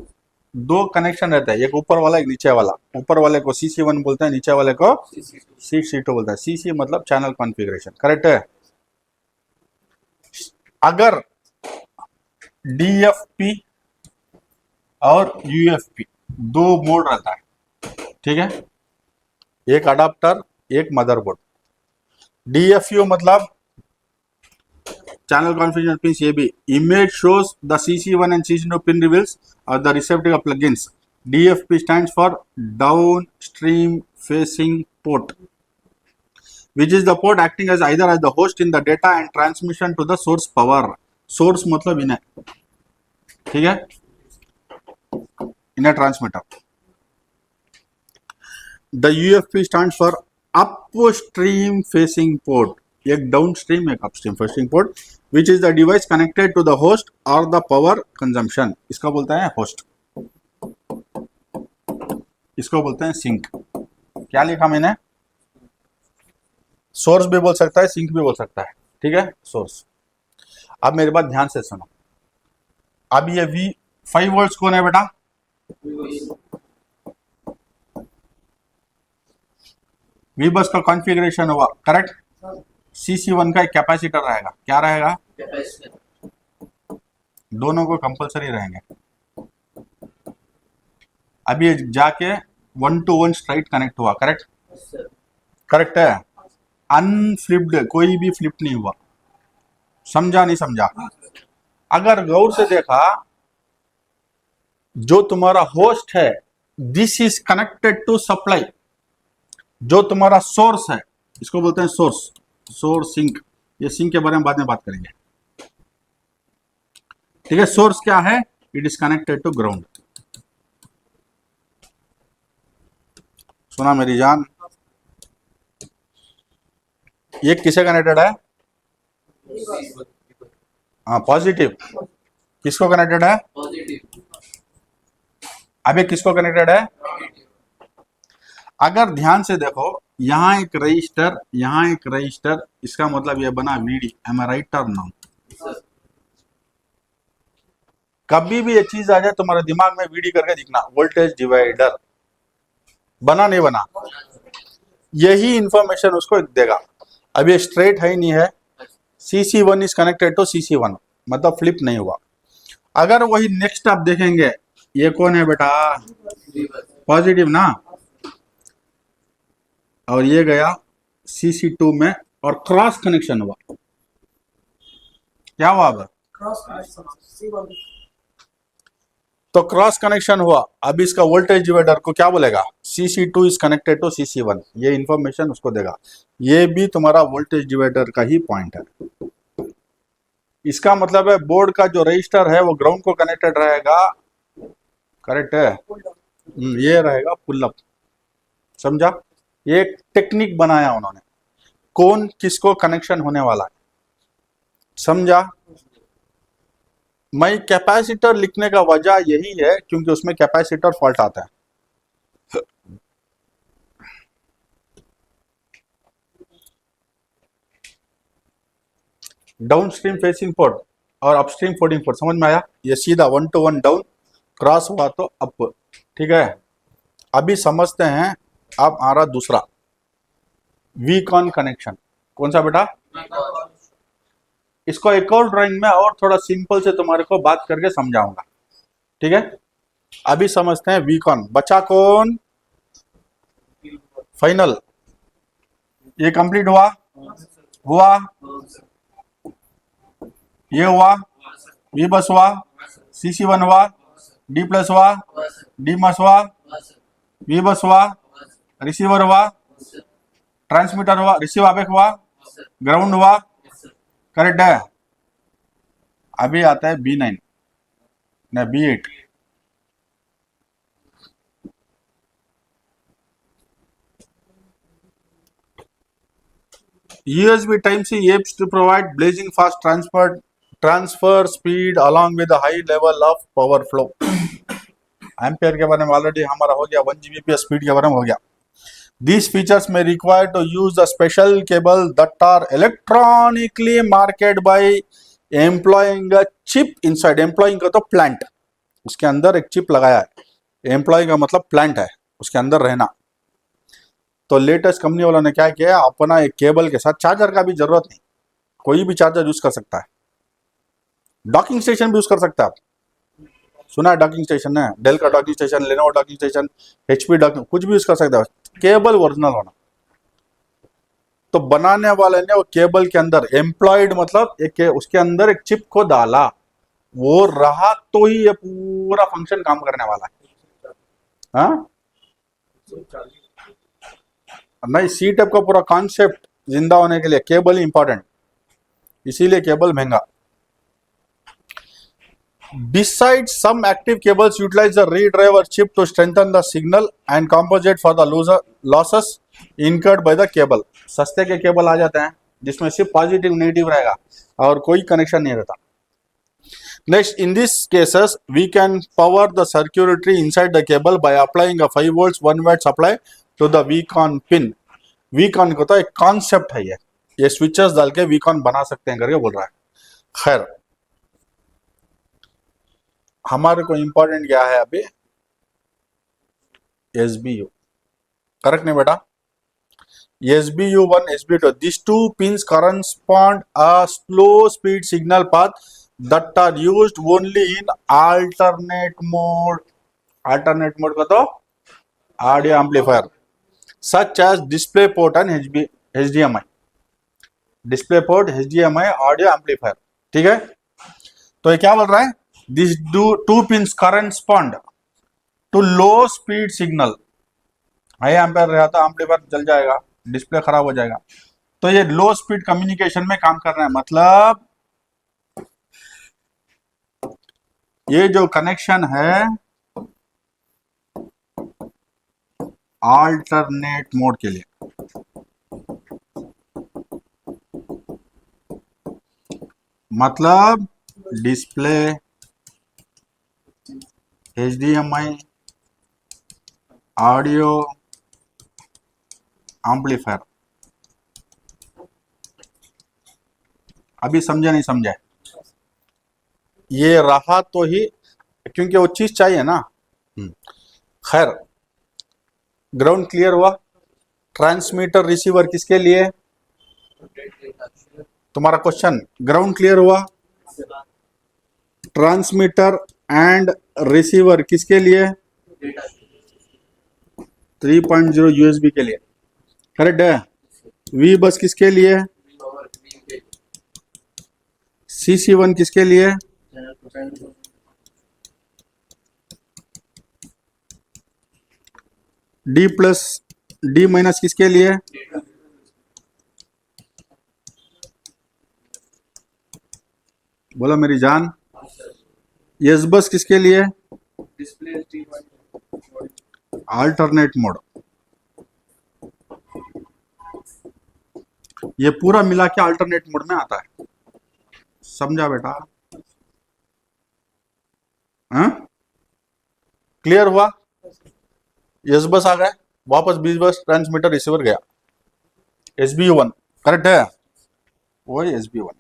दो कनेक्शन रहता है, एक ऊपर वाला एक नीचे वाला। ऊपर वाले को CC1 बोलते हैं, नीचे वाले को CC2 बोलते हैं। CC मतलब चैनल कॉन्फ़िगरेशन, करेक्ट है। अगर DFP और UFP दो मोड रहता है, ठीक है, एक अडाप्टर एक मदरबोर्ड। DFU मतलब channel configuration pins AB. Image shows the CC1 and CC2 pin reveals or the receptacle plugins. DFP stands for downstream facing port, which is the port acting as either as the host in the data and transmission to the source power. Source मतलब इन्हें, ठीक है, इन्हें transmitter. The UFP stands for upstream facing port. एक डाउनस्ट्रीम एक upstream facing port, which is the device connected to the host और द पावर कंजम्पशन। इसका बोलता है होस्ट, इसको बोलते हैं सिंक। क्या लिखा मैंने? सोर्स भी बोल सकता है, सिंक भी बोल सकता है, ठीक है, सोर्स। अब मेरी बात ध्यान से सुनो। अब ये V5 वोल्ट्स कौन है बेटा? V बस का कॉन्फ़िगरेशन हुआ, करेक्ट। CC1 का एक कैपेसिटर रहेगा, क्या रहेगा? दोनों को कंपलसरी रहेंगे। अभी जाके 1 to 1 स्ट्राइट कनेक्ट हुआ, करेक्ट? करेक्ट है। अनफ्लिप्ड, कोई भी फ्लिप नहीं हुआ। समझा नहीं समझा? अगर गौर से देखा, जो तुम्हारा होस्ट है this is connected to supply. जो तुम्हारा सोर्स है इसको बोलते हैं सोर्स, सोर्स सिंक। ये सिंक के बारे में बाद में बात करेंगे, ठीक है। सोर्स क्या है? It is connected to ground. सुना मेरी जान? ये किसे कनेक्टेड है? हाँ, पॉजिटिव। किसको कनेक्टेड है? अब ये किसको कनेक्टेड है? अगर ध्यान से देखो, यहां एक रजिस्टर, यहां एक रजिस्टर, इसका मतलब ये बना VD। एम आई राइट और नॉट? कभी भी ये चीज आ जाए तुम्हारे दिमाग में, VD करके दिखना, वोल्टेज डिवाइडर। बना नहीं बना? यही इंफॉर्मेशन उसको देगा। अब ये स्ट्रेट है ही नहीं है, CC1 is connected to CC1 मतलब फ्लिप नहीं हुआ। अगर वही नेक्स्ट आप देखेंगे, ये कौन है बेटा? पॉजिटिव ना, और ये गया CC2 में और क्रॉस कनेक्शन हुआ। क्या हुआ? अब तो क्रॉस कनेक्शन हुआ। अब इसका वोल्टेज डिवाइडर को क्या बोलेगा? CC2 is connected to CC1। ये इंफॉर्मेशन उसको देगा। ये भी तुम्हारा वोल्टेज डिवाइडर का ही पॉइंट है। इसका मतलब है बोर्ड का जो रजिस्टर है वो ग्राउंड को कनेक्टेड रहेगा, करेक्ट है। ये रहेगा पुल अप। समझा? ये एक टेक्निक बनाया उन्होंने, कौन किसको कनेक्शन होने वाला है। समझा? मैं कैपेसिटर लिखने का वजह यही है क्योंकि उसमें कैपेसिटर फॉल्ट आता है। डाउन स्ट्रीम फेसिंग पोर्ट और अपस्ट्रीम फीडिंग पोर्ट, समझ में आया? ये सीधा 1 to 1 डाउन, क्रॉस हुआ तो अप। ठीक है, अभी समझते हैं अब आ रहा दूसरा वीकॉन कनेक्शन। कौन सा बेटा? इसको एक और ड्राइंग में और थोड़ा सिंपल से तुम्हारे को बात करके समझाऊंगा। ठीक है, अभी समझते हैं वीकॉन। बचा कौन? फाइनल। ये कंप्लीट हुआ? हुआ? ये हुआ? वी बस हुआ? CC1 हुआ? डी प्लस हुआ? डी मस हुआ? वी बस हुआ? रिसीवर हुआ? ट्रांसमीटर हुआ? रिसीव आवेक हुआ? ग्राउंड हुआ? करेक्ट है। अभी आता है B9 ना B8। USB Type-C aims to provide blazing fast transfer speed along with a high level of power flow। Ampere के बारे में ऑलरेडी हमारा हो गया, 1 Gbps स्पीड के बारे में हो गया। These features may require to use the special cable that are electronically marketed by employing a chip inside। employing का तो प्लांट, उसके अंदर एक चिप लगाया है। एम्प्लॉय का मतलब प्लांट है, उसके अंदर रहना। तो लेटेस्ट कंपनी वालों ने क्या किया, अपना एक केबल के साथ, चार्जर का भी जरूरत नहीं, कोई भी चार्जर यूज कर सकता है। डॉकिंग स्टेशन भी यूज कर सकता है। आप सुना है डॉकिंग स्टेशन है, डेल का docking station, Lenovo docking station, HP docking, कुछ भी यूज कर सकता है, केबल ओरिजिनल होना। तो बनाने वाले ने वो केबल के अंदर एम्प्लॉयड मतलब एक उसके अंदर एक चिप को डाला, वो रहा तो ही ये पूरा फंक्शन काम करने वाला है। हाँ नहीं, सी टाइप का पूरा कॉन्सेप्ट जिंदा होने के लिए केबल ही इंपॉर्टेंट, इसीलिए केबल महंगा। Besides, some active cables utilize the redriver chip to strengthen the signal and compensate for the losses incurred by the cable। सस्ते के केबल आ जाते हैं जिसमें सिर्फ पॉजिटिव नेगेटिव रहेगा और कोई कनेक्शन नहीं रहता। Next, in these cases, we can power the circuitry inside the cable by applying a 5 volts 1 watt supply to the Vcon pin। Vcon को तो एक कॉन्सेप्ट है, ये स्विचेस डाल के Vcon बना सकते हैं करके बोल रहा है। खैर, हमारे को इंपॉर्टेंट क्या है अभी? SBU, करेक्ट नहीं बेटा? SBU1 SBU2, these two pins correspond a slow speed signal path that are used only in alternate mode। alternate mode का तो audio amplifier such as display port and HDMI। Display port, HDMI, audio amplifier. ठीक है, तो ये क्या बोल रहा है? This two pins correspond to low speed signal. High ampere रहा तो एम्पलीफायर जल जाएगा, डिस्प्ले खराब हो जाएगा। तो ये लो स्पीड कम्युनिकेशन में काम कर रहा है। मतलब ये जो कनेक्शन है अल्टरनेट मोड के लिए, मतलब डिस्प्ले, HDMI, ऑडियो एम्पलीफायर। अभी समझे नहीं समझे? ये रहा तो ही, क्योंकि वो चीज चाहिए ना। खैर, ग्राउंड क्लियर हुआ? ट्रांसमीटर रिसीवर किसके लिए? तुम्हारा क्वेश्चन ग्राउंड क्लियर हुआ? ट्रांसमीटर एंड रिसीवर किसके लिए? 3.0 USB के लिए, करेक्ट है। वी बस किसके लिए? CC1 किसके लिए? D प्लस D माइनस किसके लिए? बोलो मेरी जान। एस बस किसके लिए? अल्टरनेट मोड, ये पूरा मिला के अल्टरनेट मोड में आता है। समझा बेटा? हाँ, क्लियर हुआ? एस बस आ गए, वापस बीस बस ट्रांसमीटर रिसीवर गया, SBU1 करेक्ट है, वही SBU1।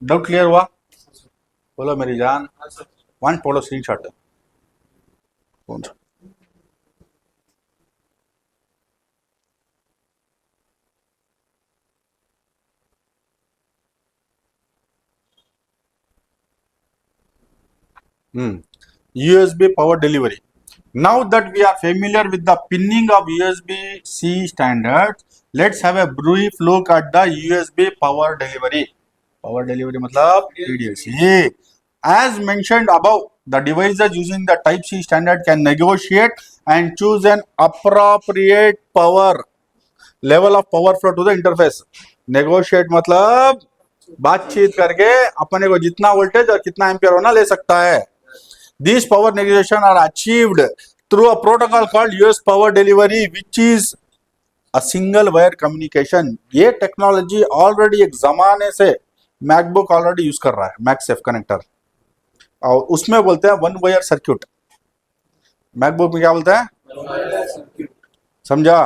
डाउट क्लियर हुआ? बोलो मेरी जान, वन फोटो स्क्रीनशॉट कौन सा? USB power delivery. Now that we are familiar with the pinning of USB-C standards, let's have a brief look at the USB power delivery. Power delivery मतलब PDC. As mentioned above, the devices using the Type-C standard can negotiate and choose an appropriate power level of power flow to the interface. Negotiate मतलब बातचीत करके अपने को जितना वोल्टेज और कितना एम्पियर होना ले सकता है। These power negotiations are achieved through a protocol called US power delivery, which is a single wire communication. ये टेक्नोलॉजी ऑलरेडी एक जमाने से मैकबुक ऑलरेडी यूज कर रहा है, मैक्सेफ कनेक्टर, और उसमें बोलते हैं वन वायर सर्क्यूट। मैकबुक में क्या बोलते हैं? समझा?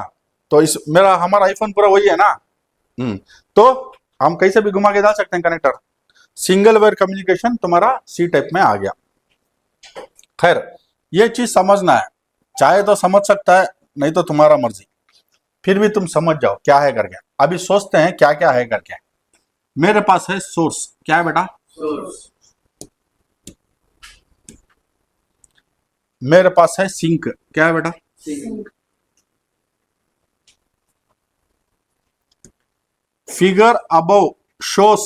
तो इस मेरा हमारा आईफोन पूरा वही है ना। तो हम कैसे भी घुमा के डाल सकते हैं कनेक्टर। सिंगल वायर कम्युनिकेशन तुम्हारा सी टाइप में आ गया। खैर, ये चीज समझना है, चाहे तो समझ सकता है, नहीं तो तुम्हारा मर्जी, फिर भी तुम समझ जाओ क्या है करके। अभी सोचते हैं क्या क्या है करके। मेरे पास है सोर्स, क्या है बेटा? सोर्स। मेरे पास है सिंक, क्या है बेटा? Sink. Figure above shows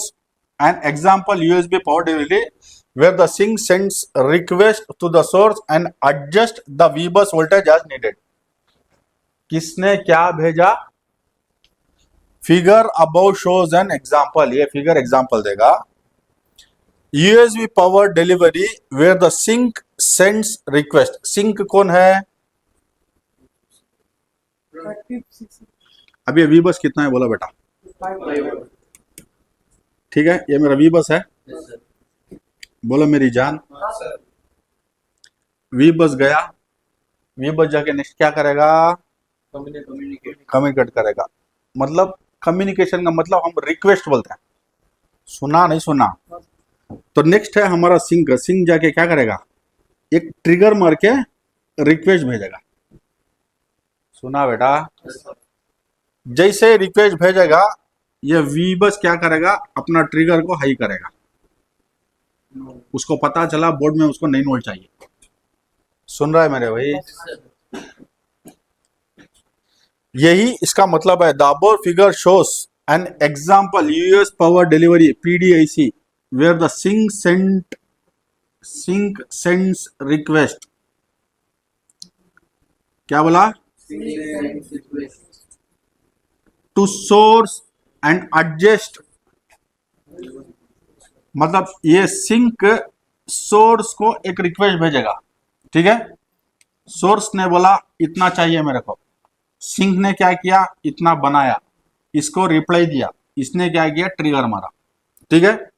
an example USB power delivery where the sink sends request to the source and adjust the V-bus voltage as needed. किसने क्या भेजा? Figure above shows an example, ये फिगर एग्जाम्पल देगा। USB power delivery where the sink sends request. Sink कौन है? अभी V-bus कितना है बोला बेटा? ठीक है, ये मेरा V-bus है। बोलो मेरी जान। V-bus गया, V-bus जाके नेक्स्ट क्या करेगा? कम्युनिकेट करेगा। मतलब कम्युनिकेशन का मतलब हम रिक्वेस्ट बोलते हैं, सुना नहीं सुना। तो नेक्स्ट है हमारा सिंक। सिंक जाके क्या करेगा? एक ट्रिगर मार के रिक्वेस्ट भेजेगा। सुना बेटा? जैसे रिक्वेस्ट भेजेगा, ये V-bus क्या करेगा? अपना ट्रिगर को हाई करेगा। उसको पता चला बोर्ड में उसको 9 वोल्ट चाहिए। सुन रहा है मेरे भाई? यही इसका मतलब है। The above figure shows an example US power delivery PDIC where the sink sends request. क्या बोला? टू सोर्स एंड एडजस्ट, मतलब ये सिंक सोर्स को एक रिक्वेस्ट भेजेगा। ठीक है, सोर्स ने बोला इतना चाहिए मेरे को, सिंक ने क्या किया? इतना बनाया, इसको रिप्लाई दिया, इसने क्या किया? ट्रिगर मारा। ठीक है,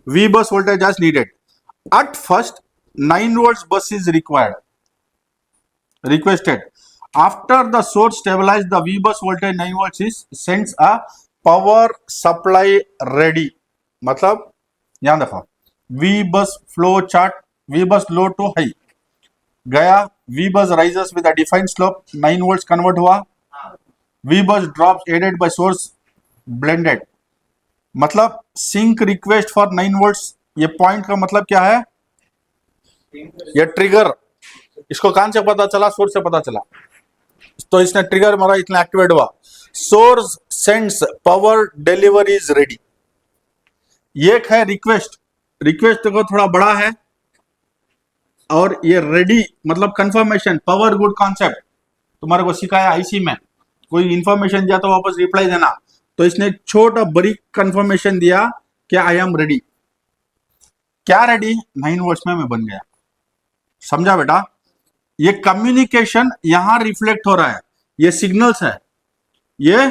V-bus voltage as needed. At first 9 volts bus is requested. After the source stabilized, the V-bus voltage 9 volts is sends a power supply ready. मतलब यहां देखो, V-bus flow chart, V-bus low to high गया, V-bus rises with a defined slope, 9 volts convert हुआ, V-bus drops aided by source blended। मतलब सिंक रिक्वेस्ट फॉर 9 वोल्ट्स, ये पॉइंट का मतलब क्या है? ये ट्रिगर, इसको कहां से पता चला? सोर्स से पता चला। तो इसने ट्रिगर मारा, इतना एक्टिवेट हुआ, source sends power delivery is ready. ये है रिक्वेस्ट। रिक्वेस्ट देखो थोड़ा बड़ा है, और ये रेडी मतलब कंफर्मेशन, पावर गुड कॉन्सेप्ट तुम्हारे को सिखाया आईसी में। कोई इंफॉर्मेशन दिया तो वापस रिप्लाई देना, तो इसने एक छोटा बड़ी कंफर्मेशन दिया कि आई एम रेडी। क्या रेडी? 9 वोल्ट्स में मैं बन गया। समझा बेटा? ये कम्युनिकेशन यहां रिफ्लेक्ट हो रहा है, ये सिग्नल्स है, ये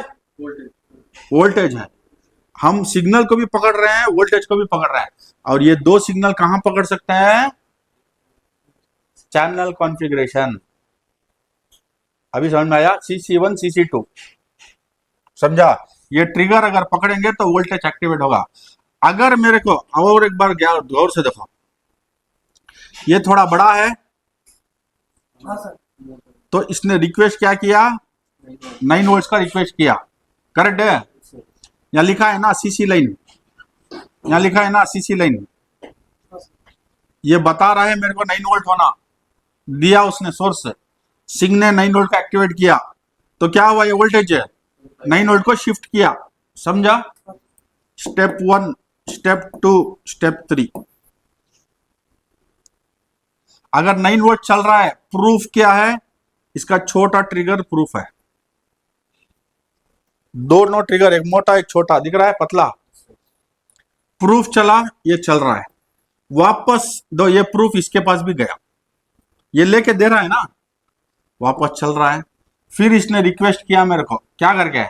वोल्टेज है। हम सिग्नल को भी पकड़ रहे हैं, वोल्टेज को भी पकड़ रहे हैं, और ये दो सिग्नल कहां पकड़ सकते हैं? Channel configuration. अभी समझ में आया? CC1 CC2 समझा? ये ट्रिगर अगर पकड़ेंगे तो वोल्टेज एक्टिवेट होगा। अगर मेरे को और एक बार गौर से देखो, ये थोड़ा बड़ा है, तो इसने रिक्वेस्ट क्या किया? 9 वोल्ट का रिक्वेस्ट किया, करेक्ट है? यहाँ लिखा है ना सीसी लाइन, यहाँ लिखा है ना सीसी लाइन, ये बता रहा है मेरे को 9 वोल्ट होना, दिया उसने सोर्स से, सिंह ने 9 वोल्ट का एक्टिवेट किया, तो क्या हुआ? ये वोल्टेज है 9 वोल्ट को शिफ्ट किया, समझा? Step 1, step 2, step 3। अगर 9 वोल्ट चल रहा है, प्रूफ क्या है? इसका छोटा ट्रिगर प्रूफ है। दोनों ट्रिगर, एक मोटा एक छोटा, दिख रहा है पतला, प्रूफ चला, ये चल रहा है, वापस दो, ये प्रूफ इसके पास भी गया, ये लेके दे रहा है ना, वापस चल रहा है। फिर इसने रिक्वेस्ट किया मेरे को, क्या करके?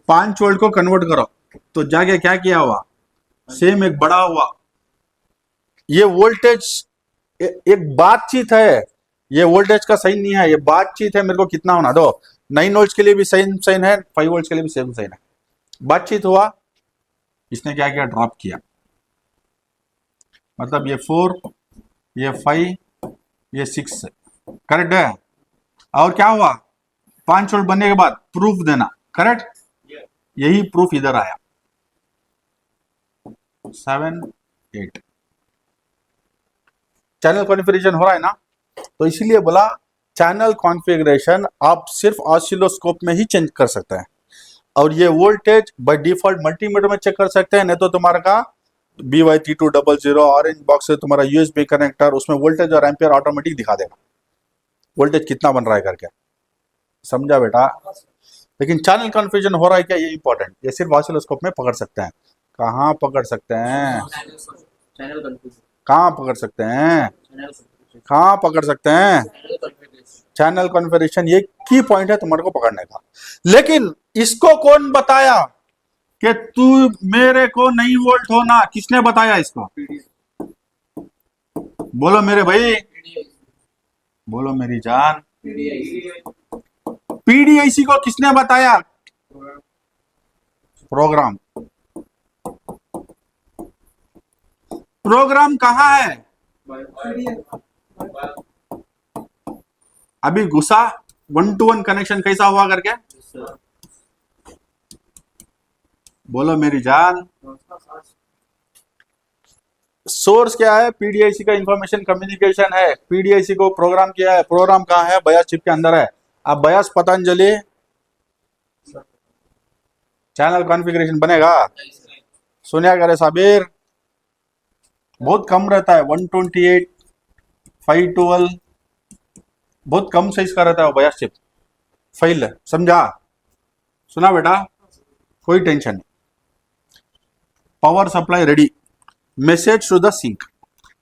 5 वोल्ट को कन्वर्ट करो, तो जाके क्या किया हुआ? सेम एक बड़ा हुआ। ये वोल्टेज एक बातचीत है, ये वोल्टेज का साइन नहीं है, ये बातचीत है, मेरे को कितना होना दो। 9 वोल्ट के लिए भी सेम साइन है, 5 वोल्ट के लिए भी सेम साइन है, बातचीत हुआ, इसने क्या किया? ड्रॉप किया, मतलब ये 4, ये 5, ये 6, करेक्ट है? और क्या हुआ? 5 वोल्ट बनने के बाद प्रूफ देना, करेक्ट? यही प्रूफ इधर आया 7, 8। चैनल कॉन्फ़िगरेशन हो रहा है ना, तो इसीलिए बोला चैनल कॉन्फ़िगरेशन आप सिर्फ ऑसिलोस्कोप में ही चेंज कर सकते हैं, और ये वोल्टेज बाय डिफॉल्ट मल्टीमीटर में चेक कर सकते हैं, नहीं तो तुम्हारा का BY3200 ऑरेंज बॉक्स से तुम्हारा USB कनेक्टर, उसमें वोल्टेज और एम्पियर ऑटोमेटिक दिखा देगा, वोल्टेज कितना बन रहा है करके, समझा बेटा? लेकिन चैनल कन्फ्यूजन हो रहा है क्या, ये इंपॉर्टेंट, ये सिर्फ ऑसिलोस्कोप में पकड़ सकते हैं। कहाँ पकड़ सकते हैं? कहाँ पकड़ सकते हैं? कहाँ पकड़ सकते हैं? चैनल कॉन्फ़िगरेशन, ये की पॉइंट है तुम्हारे को पकड़ने का। लेकिन इसको कौन बताया कि तू मेरे को 9 वोल्ट होना? किसने बताया इसको? बोलो मेरे भाई, बोलो मेरी जान। PDIC को किसने बताया? प्रोग्राम। प्रोग्राम कहाँ है? अभी घुसा 1-to-1 कनेक्शन कैसा हुआ करके, बोलो मेरी जान। सोर्स क्या है? PDIC का इंफॉर्मेशन कम्युनिकेशन है, PDIC को प्रोग्राम किया है, प्रोग्राम कहाँ है? बयास चिप के अंदर है। अब बयास पतंजलि चैनल कॉन्फ़िगरेशन बनेगा? सुनिया करे साबिर, बहुत कम रहता है, 128, 512, बहुत कम साइज का रहता है वो बयास चिप, फाइल, समझा? सुना बेटा? कोई टेंशन नहीं। Power supply ready, message to the sink,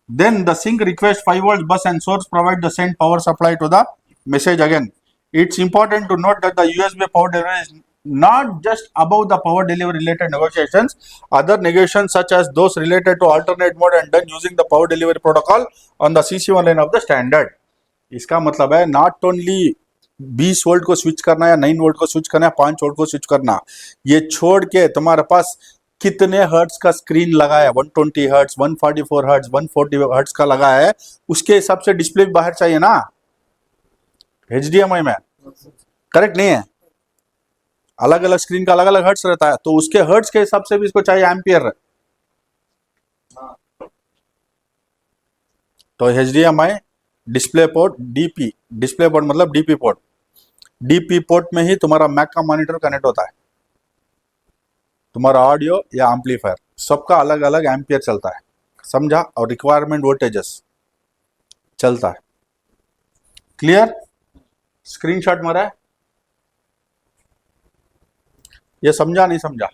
then the sink request 5 volt bus and source provide the send power supply to the message. Again, it's important to note that the USB power delivery is not just about the power delivery related negotiations. Other negotiations such as those related to alternate mode and done using the power delivery protocol on the CC1 line of the standard. इसका मतलब है नॉट ओनली 20 वोल्ट को स्विच करना या 9 वोल्ट को स्विच करना या 5 वोल्ट को स्विच करना, ये छोड़ के तुम्हारे पास कितने हर्ट्ज का स्क्रीन लगा है, 120 हर्ट्ज, 144 हर्ट्ज, 140 हर्ट्ज का लगा है, उसके हिसाब से डिस्प्ले बाहर चाहिए ना HDMI में, करेक्ट नहीं है? अलग अलग स्क्रीन का अलग अलग हर्ट्ज रहता है, तो उसके हर्ट्ज के हिसाब से भी इसको चाहिए एम्पियर। तो HDMI display port, DP display port मतलब DP पोर्ट, DP पोर्ट में ही तुम्हारा मैक का मॉनिटर कनेक्ट होता है, तुम्हारा ऑडियो या एम्पलीफायर, सबका अलग अलग एम्पियर चलता है, समझा? और रिक्वायरमेंट वोल्टेजेस चलता है। क्लियर? स्क्रीनशॉट मारा है? ये समझा नहीं समझा?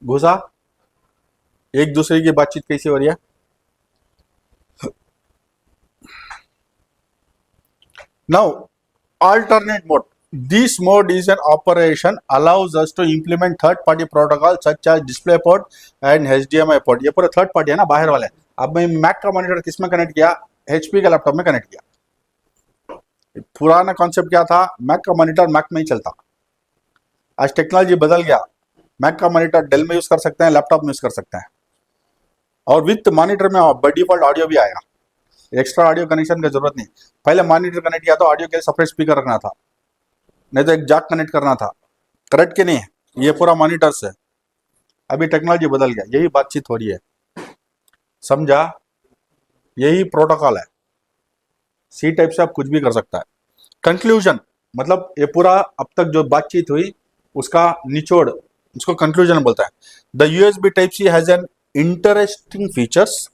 घुसा? एक दूसरे की बातचीत कैसी हो रही है? Now, alternate mode. This mode is an operation allows us to implement third-party protocols such as DisplayPort and HDMI port. ये पूरा थर्ड पार्टी है ना, बाहर वाले. अब मैं मैक का मॉनिटर किस में कनेक्ट किया? HP के लैपटॉप में कनेक्ट किया. पुराना कॉन्सेप्ट क्या था? मैक का मॉनिटर मैक में ही चलता. आज टेक्नोलॉजी बदल गया. मैक का मॉनिटर डेल में यूज कर सकते हैं, लैपटॉप में यूज कर सकते हैं, और विथ मॉनिटर में बाय डिफॉल्ट ऑडियो भी आएगा. एक्स्ट्रा ऑडियो कनेक्शन की जरूरत नहीं. पहले मॉनिटर कनेक्ट किया तो ऑडियो के लिए सेपरेट स्पीकर रखना था, नहीं तो एक जैक कनेक्ट करना था. करेक्ट कि नहीं? ये पूरा मॉनिटर से. अभी टेक्नोलॉजी बदल गया. यही बातचीत हो रही है. समझा? यही प्रोटोकॉल है. सी टाइप से आप कुछ भी कर सकता है. कंक्लूजन मतलब ये पूरा अब तक जो बातचीत हुई उसका निचोड़, उसको कंक्लूजन बोलता है. The USB type C has an interesting features.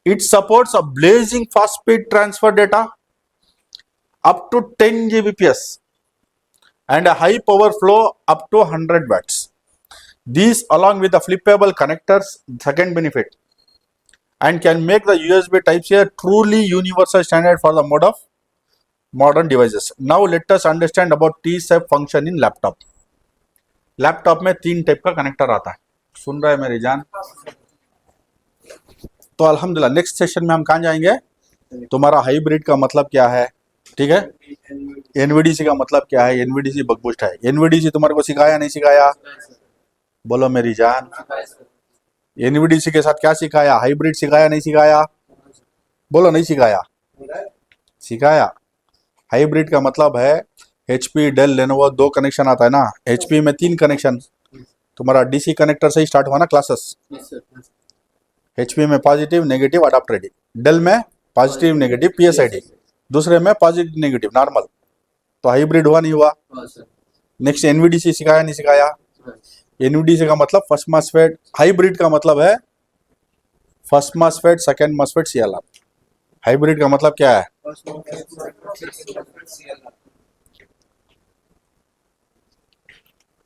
It supports a blazing fast speed transfer data up to 10 Gbps and a high power flow up to 100 watts. These along with the flippable connectors, second benefit, and can make the USB Type-C a truly universal standard for the mode of modern devices. Now let us understand about T-Shape function in laptop. Laptop में 3 टाइप का कनेक्टर आता है. सुन रहा है मेरी जान? तो अल्हम्दुलिल्लाह नेक्स्ट सेशन में हम कहाँ जाएंगे? तुम्हारा हाइब्रिड का मतलब क्या है, ठीक है? एनवीडीसी का मतलब क्या है? एनवीडीसी बक बूस्ट है. एनवीडीसी तुम्हारे को सिखाया नहीं सिखाया? बोलो मेरी जान. एनवीडीसी के साथ क्या सिखाया? हाइब्रिड सिखाया नहीं सिखाया? बोलो नहीं सिखाया? सिखाया. हाइब्रिड का मतलब है HP, डेल, लेनोवो 2 कनेक्शन आता है ना. HP में 3 कनेक्शन. तुम्हारा डीसी कनेक्टर से ही स्टार्ट हुआ ना क्लासेस. HP में positive negative adapter ready, Dell में पॉजिटिव नेगेटिव PSID, दूसरे में पॉजिटिव नेगेटिव नॉर्मल. तो हाइब्रिड हुआ नहीं हुआ? नेक्स्ट एनवीडीसी सिखाया नहीं सिखाया? एनवीडीसी का मतलब फर्स्ट मॉसफेट. हाइब्रिड का मतलब है first MOSFET, second MOSFET, CLR. Hybrid का मतलब क्या है?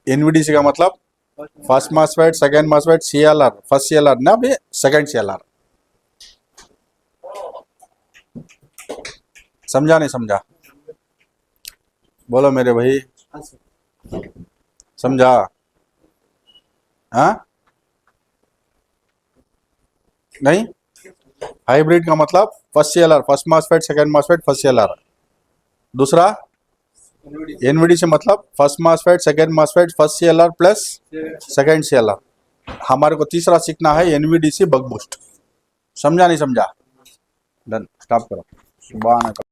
एनवीडीसी का मतलब first MOSFET, second MOSFET, CLR. First CLR ना भी सेकंड CLR. समझा नहीं समझा? बोलो मेरे भाई, समझा? हाँ नहीं? हाइब्रिड का मतलब first CLR, first MOSFET, second MOSFET, first CLR. दूसरा एनवीडीसी मतलब first MOSFET, second MOSFET, first CLR plus second CLR. हमारे को तीसरा सीखना है एनवीडीसी बक बूस्ट. समझा नहीं समझा? डन. स्टॉप करो. सुभान अल्लाह.